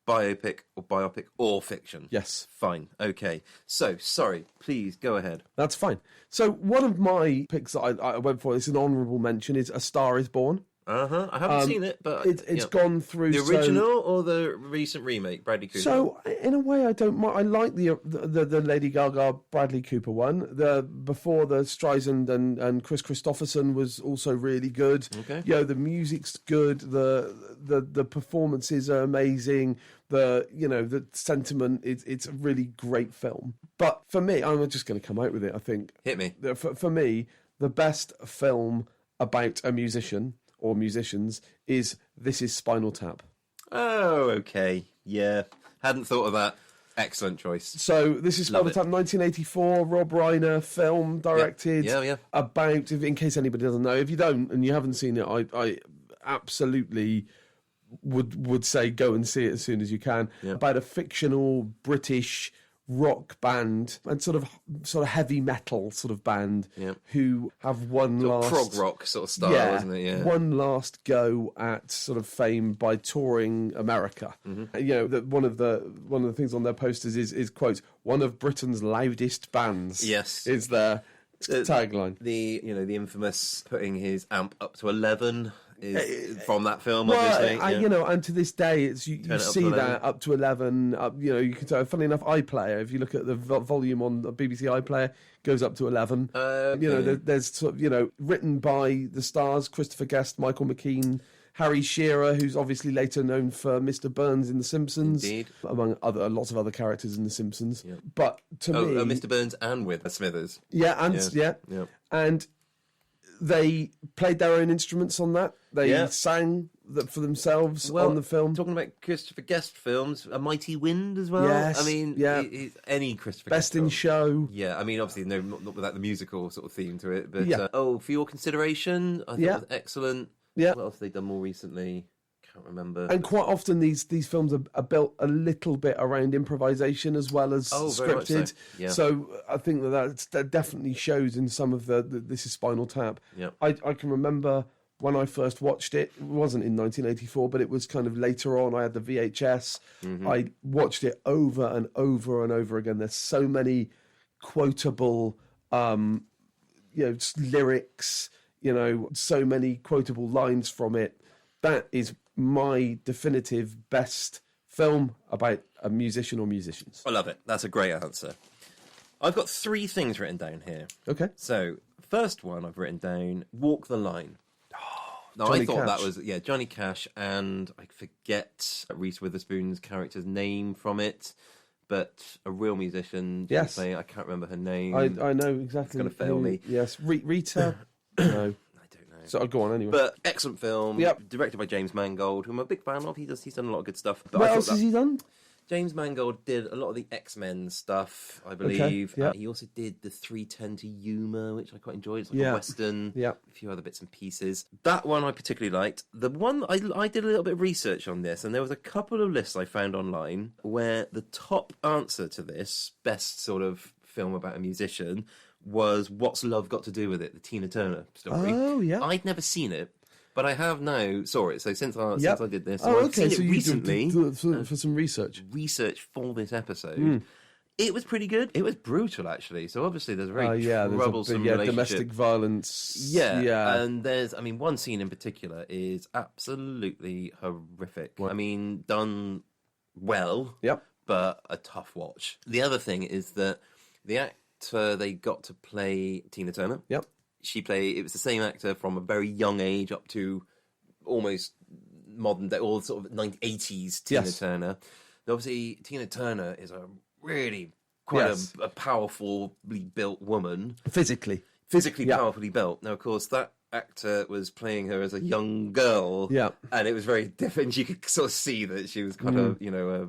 biopic or fiction. Yes. Fine. Okay. So, sorry. Please, go ahead. That's fine. So, one of my picks that I went for, it's an honourable mention, is A Star Is Born. I haven't seen it, but it's gone through the original or the recent remake, Bradley Cooper. So in a way, I don't mind. I like the Lady Gaga Bradley Cooper one. The before the Streisand and Chris Christopherson was also really good. Okay. The music's good. The performances are amazing. The sentiment. It's a really great film. But for me, I'm just going to come out with it. I think hit me. For me, the best film about a musician or musicians is This Is Spinal Tap. Oh, okay. Yeah. Hadn't thought of that. Excellent choice. So This Is Spinal Tap, 1984, Rob Reiner film, directed. Yeah. About, in case anybody doesn't know, if you don't and you haven't seen it, I absolutely would say go and see it as soon as you can. Yeah. About a fictional British rock band and sort of heavy metal sort of band who have one last prog rock sort of style, isn't it? Yeah, one last go at sort of fame by touring America. Mm-hmm. One of the things on their posters is quote, one of Britain's loudest bands. Yes, is their tagline. The infamous putting his amp up to 11 is from that film, obviously. And to this day, it's you see that up to 11. You can tell. Funny enough, iPlayer. If you look at the volume on the BBC iPlayer, goes up to 11. There's sort of written by the stars: Christopher Guest, Michael McKean, Harry Shearer, who's obviously later known for Mr. Burns in The Simpsons, indeed, among lots of other characters in The Simpsons. Yeah. But to me, Mr. Burns and with Smithers. And they played their own instruments on that. They sang that for themselves on the film. Talking about Christopher Guest films, A Mighty Wind as well. Yes, I mean, any Christopher Best Guest in film. Show. Yeah, I mean, obviously, not without the musical sort of theme to it. But For Your Consideration, I thought it was excellent. Yeah. What else have they done more recently? Can't remember. And quite often these films are built a little bit around improvisation as well as scripted. Very much so. Yeah. So I think that definitely shows in some of the This Is Spinal Tap. Yeah. I can remember when I first watched it. It wasn't in 1984, but it was kind of later on. I had the VHS. Mm-hmm. I watched it over and over and over again. There's so many quotable, lyrics. So many quotable lines from it. That is my definitive best film about a musician or musicians. I love it. That's a great answer. I've got 3 things written down here. Okay. So, first one I've written down, Walk the Line. Now, Johnny I thought Cash. that was, Johnny Cash, and I forget Reese Witherspoon's character's name from it, but a real musician. Yes. I can't remember her name. I know exactly. It's going to fail me. Yes. Rita? No. So I'll go on anyway. But excellent film, directed by James Mangold, who I'm a big fan of. He's done a lot of good stuff. But what else has he done? James Mangold did a lot of the X-Men stuff, I believe. Okay, yeah. He also did the 3:10 to Yuma, which I quite enjoyed. It's like a Western, a few other bits and pieces. That one I particularly liked. The one, I did a little bit of research on this, and there was a couple of lists I found online where the top answer to this, best sort of film about a musician, was What's Love Got to Do With It, the Tina Turner story. Oh, yeah. I'd never seen it, but I have now saw it. So since I did this, I've seen so it recently for some research. Research for this episode. It was pretty good. It was brutal, actually. So obviously there's a very troublesome relationship. Domestic violence. Yeah. And there's, one scene in particular is absolutely horrific. What? I mean, done well, but a tough watch. The other thing is that the actor they got to play Tina Turner. Yep. It was the same actor from a very young age up to almost modern day, all sort of 80s Tina Turner. And obviously, Tina Turner is a really quite a powerfully built woman. Physically powerfully built. Now, of course, that actor was playing her as a young girl. Yeah. And it was very different. You could sort of see that she was kind of, a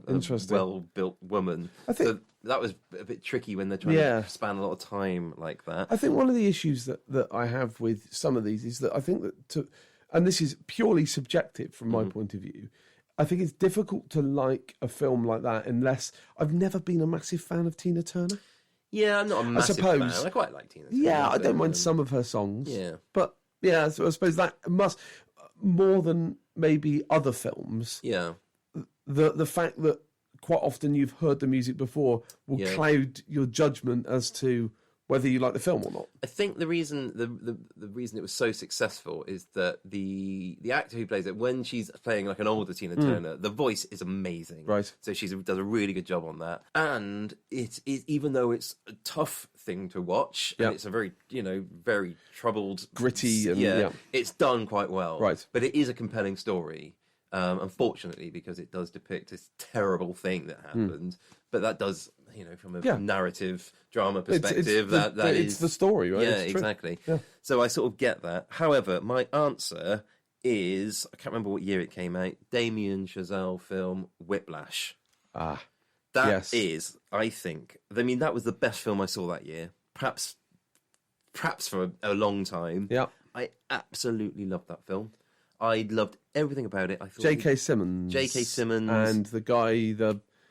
well-built woman. I think... So that was a bit tricky when they're trying to span a lot of time like that. I think one of the issues that I have with some of these is that I think that and this is purely subjective from my point of view, I think it's difficult to like a film like that unless I've never been a massive fan of Tina Turner. Yeah, I'm not a massive fan. I quite like Tina Turner. Yeah, I don't mind some of her songs. Yeah. But, so I suppose that must, more than maybe other films, the fact that quite often you've heard the music before will cloud your judgment as to whether you like the film or not. I think the reason the reason it was so successful is that the actor who plays it, when she's playing like an older Tina Turner, the voice is amazing. Right. So she does a really good job on that. And it is, even though it's a tough thing to watch, and it's a very, very troubled, gritty, and, it's done quite well. Right. But it is a compelling story. Unfortunately, because it does depict this terrible thing that happened, but that does, from a narrative drama perspective, it's the story, right? Yeah, it's exactly. Yeah. So I sort of get that. However, my answer is, I can't remember what year it came out, Damien Chazelle film Whiplash. That is, I think, that was the best film I saw that year. Perhaps for a long time. Yeah. I absolutely loved that film. I loved everything about it. I thought J.K. Simmons. And the guy,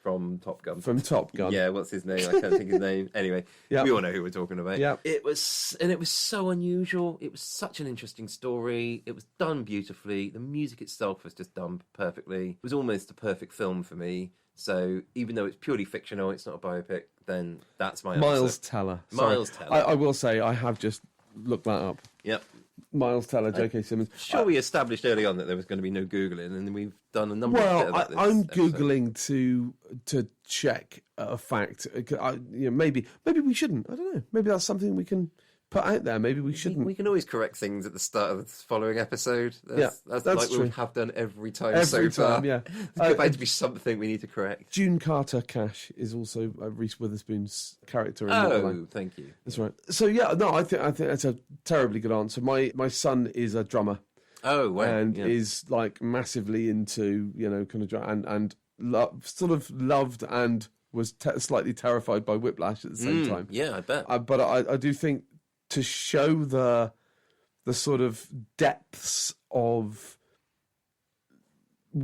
from Top Gun. Yeah, what's his name? I can't think his name. Anyway, we all know who we're talking about. Yeah. It was so unusual. It was such an interesting story. It was done beautifully. The music itself was just done perfectly. It was almost a perfect film for me. So even though it's purely fictional, it's not a biopic, then that's my answer. Miles Teller. Miles Teller. I will say, I have just looked that up. Yep. Miles Teller, J.K. Simmons. Sure, we established early on that there was going to be no Googling, and we've done a number of bits about I'm this episode. Googling to check a fact. Maybe we shouldn't. I don't know. Maybe that's something we can put out there. Maybe we shouldn't. We can always correct things at the start of the following episode. That's like true. we have done every time so far. Yeah. It's about to be something we need to correct. June Carter Cash is also Reese Witherspoon's character in Oh, thank you. That's right. So I think that's a terribly good answer. My son is a drummer. Oh, wow. And is like massively into kind of and sort of loved and was slightly terrified by Whiplash at the same time. Yeah, I bet. But I do think to show the sort of depths of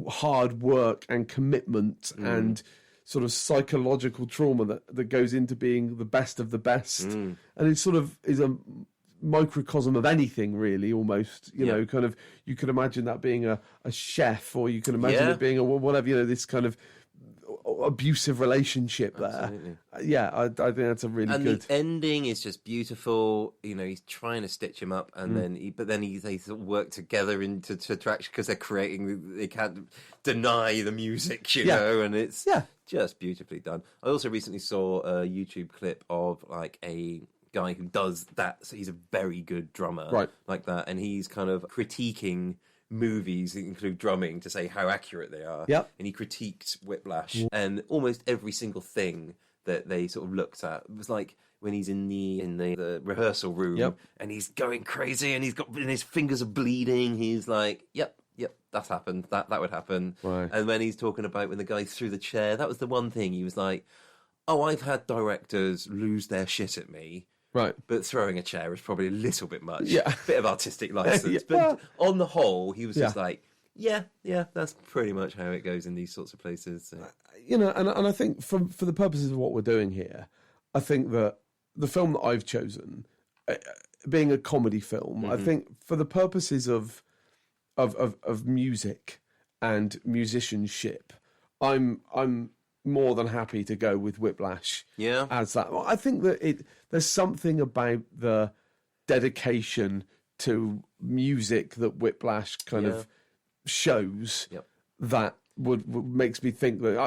hard work and commitment and sort of psychological trauma that goes into being the best of the best, and it sort of is a microcosm of anything, really, almost. Kind of, you could imagine that being a chef, or you can imagine it being a whatever, this kind of abusive relationship there. Absolutely. I think that's a really good. And the ending is just beautiful. He's trying to stitch him up, and then they sort of work together into attraction because they're creating. They can't deny the music, and it's just beautifully done. I also recently saw a YouTube clip of like a guy who does that. So he's a very good drummer, right? Like that, and he's kind of critiquing movies that include drumming to say how accurate they are. Yep. And he critiqued Whiplash, and almost every single thing that they sort of looked at. It was like when he's in the rehearsal room, and he's going crazy, and his fingers are bleeding. He's like, yep, that's happened. That would happen. Right. And when he's talking about when the guy threw the chair, that was the one thing he was like, oh, I've had directors lose their shit at me. Right. But throwing a chair is probably a little bit much. Yeah. Bit of artistic license. But on the whole, he was just like, yeah, that's pretty much how it goes in these sorts of places. So. And I think for the purposes of what we're doing here, I think that the film that I've chosen, being a comedy film, I think for the purposes of music and musicianship, I'm more than happy to go with Whiplash as that. I think that there's something about the dedication to music that Whiplash kind of shows that would makes me think that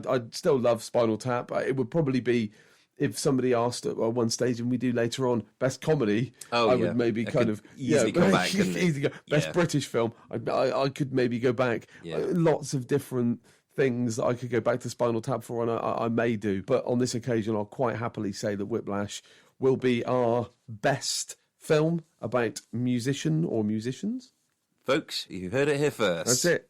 I'd still love Spinal Tap. It would probably be, if somebody asked at one stage, and we do later on, best comedy, I would maybe kind of easily go back. Best British film, I could maybe go back. Lots of different things that I could go back to Spinal Tap for, and I may do. But on this occasion, I'll quite happily say that Whiplash will be our best film about musician or musicians. Folks, you heard it here first. That's it.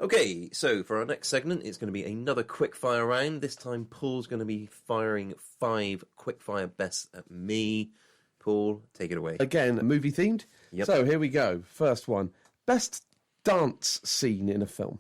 Okay, so for our next segment, it's going to be another quickfire round. This time, Paul's going to be firing 5 quickfire bests at me. Paul, take it away. Again, movie themed. Yep. So here we go. First one. Best dance scene in a film.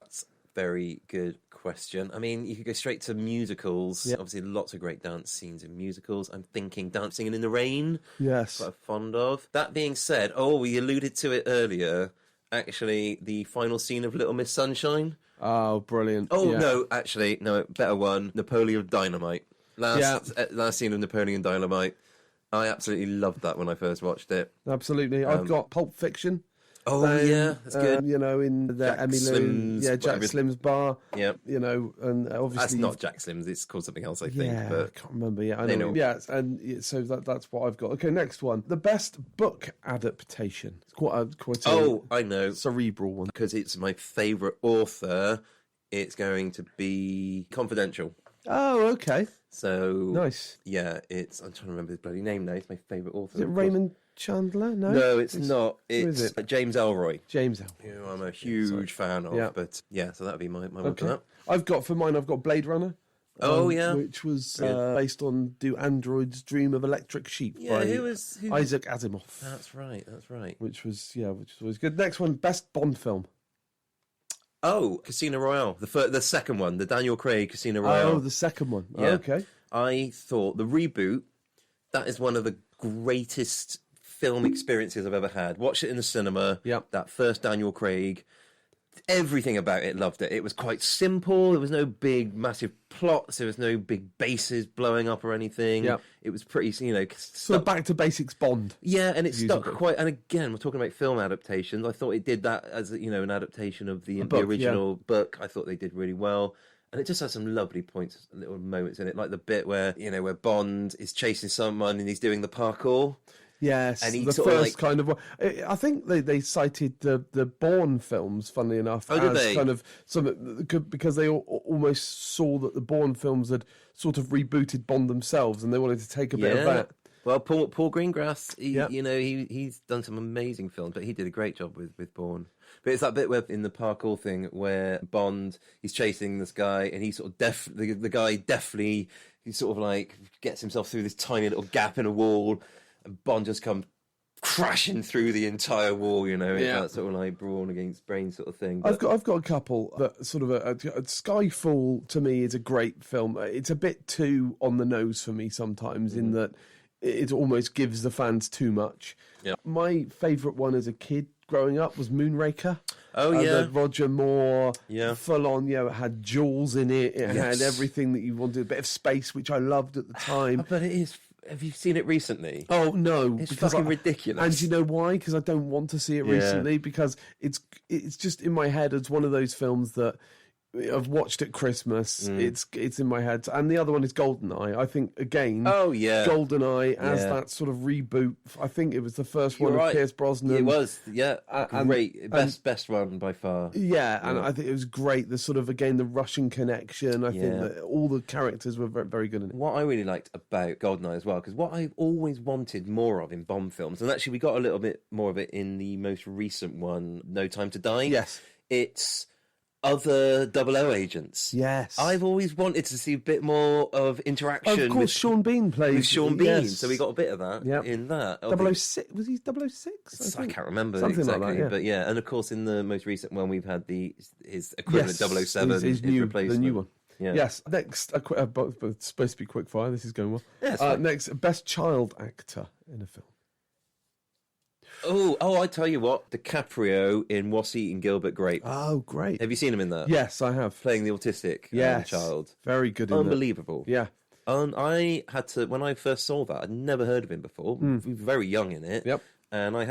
That's a very good question. I mean, you could go straight to musicals. Yep. Obviously, lots of great dance scenes in musicals. I'm thinking Dancing in the Rain. Yes. Quite fond of. That being said, we alluded to it earlier. actually the final scene of Little Miss Sunshine. Oh, brilliant. Oh, yeah. no, actually, no, better one. Napoleon Dynamite. Last scene of Napoleon Dynamite. I absolutely loved that when I first watched it. Absolutely. I've got Pulp Fiction. Oh, yeah, that's good. In the Jack Emmy Lou. Slim's, Yeah, Jack whatever. Slim's bar. Yeah. And obviously... That's not Jack Slim's, it's called something else, I think. Yeah, But I can't remember. Yeah, I they know. know. Yeah, and so that's what I've got. Okay, next one. The best book adaptation. It's quite a I know. cerebral one. Because it's my favourite author, it's going to be Confidential. Oh, okay. So... Nice. Yeah, I'm trying to remember his bloody name now. It's my favourite author. Is it Raymond Chandler? No? No, it's not. is It's it? James Elroy. James Elroy. Who I'm a huge fan of. Yeah. But yeah, so that would be my one Okay. for that. I've got Blade Runner. Oh, yeah. Which was Brilliant. based on Do Androids Dream of Electric Sheep Yeah, by who Isaac Asimov. That's right. Which was always good. Next one, best Bond film. Oh, Casino Royale. The second one, the Daniel Craig Casino Royale. Oh, the second one. Yeah. Oh, okay. I thought the reboot, that is one of the greatest film experiences I've ever had. Watched it in the cinema. Yep. That first Daniel Craig. Everything about it, loved it. It was quite simple. There was no big, massive plots. There was no big bases blowing up or anything. Yep. It was pretty, So back to basics Bond. Yeah, and it stuck Musical. quite. And again, we're talking about film adaptations. I thought it did that as an adaptation of the book, original book. I thought they did really well, and it just has some lovely points, little moments in it, like the bit where where Bond is chasing someone and he's doing the parcour. Yes, And he the sort of, first kind of one. I think they cited the Bourne films, funnily enough, did as they? kind of some because they almost saw that the Bourne films had sort of rebooted Bond themselves, and they wanted to take a bit of that. Well, Paul Greengrass, Yep. he's done some amazing films, but he did a great job with Bourne. But it's that bit where in the parkour thing where Bond he's chasing this guy, and he sort of the guy deftly he sort of like gets himself through this tiny little gap in a wall, and Bond just comes crashing through the entire wall. It's that sort of like brawn against brain sort of thing. But... I've got a couple that sort of a Skyfall to me is a great film. It's a bit too on the nose for me sometimes in that it almost gives the fans too much. Yeah. My favourite one as a kid growing up was Moonraker. Oh, yeah. The Roger Moore, Yeah. full on, it had jewels in it. It Yes. had everything that you wanted, a bit of space, which I loved at the time. But it is. Have you seen it recently? Oh, no. It's fucking ridiculous. And you know why? Because I don't want to see it recently, because it's just in my head as one of those films that I've watched at Christmas. It's in my head. And the other one is GoldenEye. I think, again, Oh, yeah. GoldenEye as Yeah. that sort of reboot. I think it was the first one You're of right. Pierce Brosnan. It was, yeah. And- Great. Best one by far. Yeah, and I think it was great. The sort of, again, the Russian connection. I think Yeah. that all the characters were very, very good in it. What I really liked about GoldenEye as well, because what I've always wanted more of in Bond films, and actually we got a little bit more of it in the most recent one, No Time to Die. Yes. It's other 00 agents. Yes. I've always wanted to see a bit more of interaction Of course, Sean Bean plays. with Sean Bean, yes. so we got a bit of that Yep. in that. 006? Was he 006? I can't remember Something like exactly, that, yeah. but yeah, and of course in the most recent one we've had his equivalent Yes, 007, his his new, replacement. the new one. Yeah. Yes. Next, both it's supposed to be quick fire. This is going well. Yeah, it's fine. Next, best child actor in a film. Oh! I tell you what, DiCaprio in What's Eating Gilbert Grape. Oh, great. Have you seen him in that? Yes, I have. Playing the autistic Yes. child. Very good in that. Unbelievable. Yeah. And I had to, when I first saw that, I'd never heard of him before. We were very young in it. Yep. And I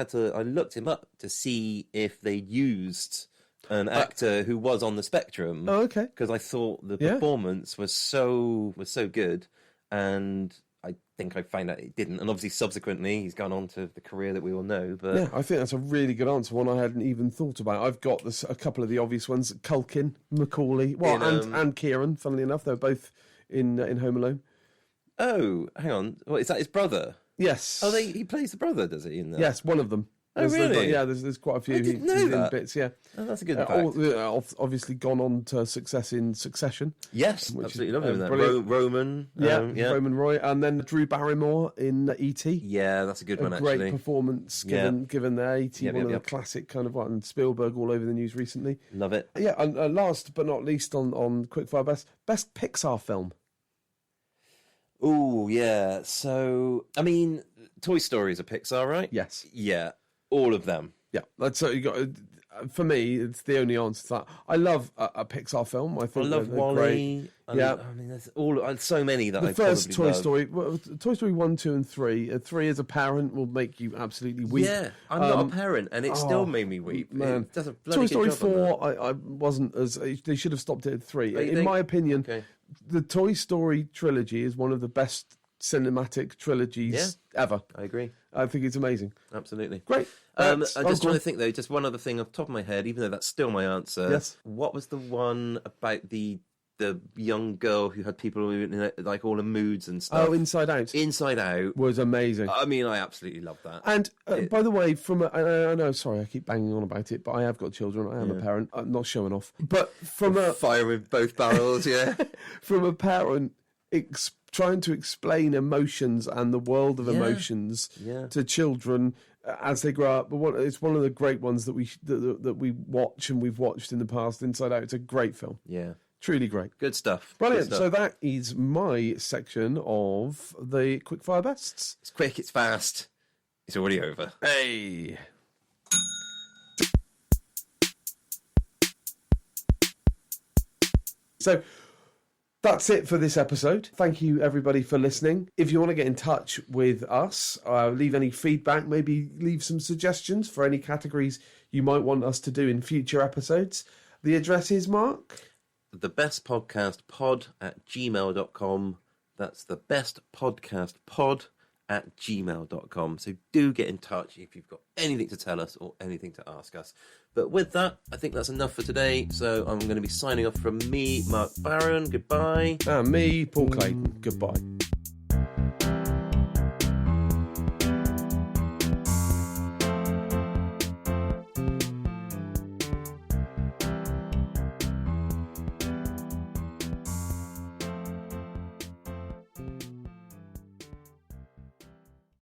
looked him up to see if they used an actor who was on the spectrum. Oh, okay. Because I thought the Yeah. performance was so good. And I think I found out it didn't. And obviously, subsequently, he's gone on to the career that we all know. But Yeah, I think that's a really good answer, one I hadn't even thought about. I've got a couple of the obvious ones. Culkin, Macaulay, and Kieran, funnily enough. They're both in Home Alone. Oh, hang on. What, is that his brother? Yes. Oh, he plays the brother, does he? In that? Yes, one of them. Oh, really? There's quite a few. I didn't know he's that. in bits, yeah. Oh, that's a good fact. Obviously gone on to success in Succession. Yes, which absolutely is, love him in that. brilliant. Roman. Yeah, Roman Roy. And then Drew Barrymore in E.T. Yeah, that's a good one, Great actually. performance given there. E.T., Yep, one of yep. the classic kind of one. And Spielberg all over the news recently. Love it. Yeah, and last but not least on Quickfire best Pixar film. Oh, yeah. So, I mean, Toy Story is a Pixar, right? Yes. Yeah, all of them. Yeah, so you got for me, it's the only answer to that. I love a Pixar film. I think love they're Wall-E. great. Yeah. I mean, there's so many that The I first probably Toy love. Story, Toy Story 1, 2, and 3. 3 as a parent will make you absolutely weep. Yeah, I'm not a parent, and it still made me weep. Man. It does a bloody Toy Story good job on that. 4, I wasn't as... They should have stopped it at 3. you In think? my opinion, Okay. the Toy Story trilogy is one of the best cinematic trilogies ever. I agree. I think it's amazing. Absolutely. Great. I'm That's- just go trying on. to think, though, just one other thing off the top of my head, even though that's still my answer. Yes. What was the one about the young girl who had people in like all the moods and stuff? Oh, Inside Out Inside Out. was amazing. I mean, I absolutely love that. And by the way, I know, sorry, I keep banging on about it, but I have got children. I am a parent. I'm not showing off. But from a Fire with both barrels, yeah. from a parent trying to explain emotions and the world of emotions to children as they grow up, but it's one of the great ones that we watch and we've watched in the past. Inside Out, it's a great film. Yeah. Truly great. Good stuff. Brilliant. Good stuff. So that is my section of the Quickfire Bests. It's quick, it's fast. It's already over. Hey. So that's it for this episode. Thank you, everybody, for listening. If you want to get in touch with us, leave any feedback, maybe leave some suggestions for any categories you might want us to do in future episodes. The address is, Mark? thebestpodcastpod@gmail.com. That's thebestpodcastpod@gmail.com. So do get in touch if you've got anything to tell us or anything to ask us. But with that, I think that's enough for today. So I'm going to be signing off from me, Mark Barron. Goodbye. And me, Paul Clayton. Goodbye.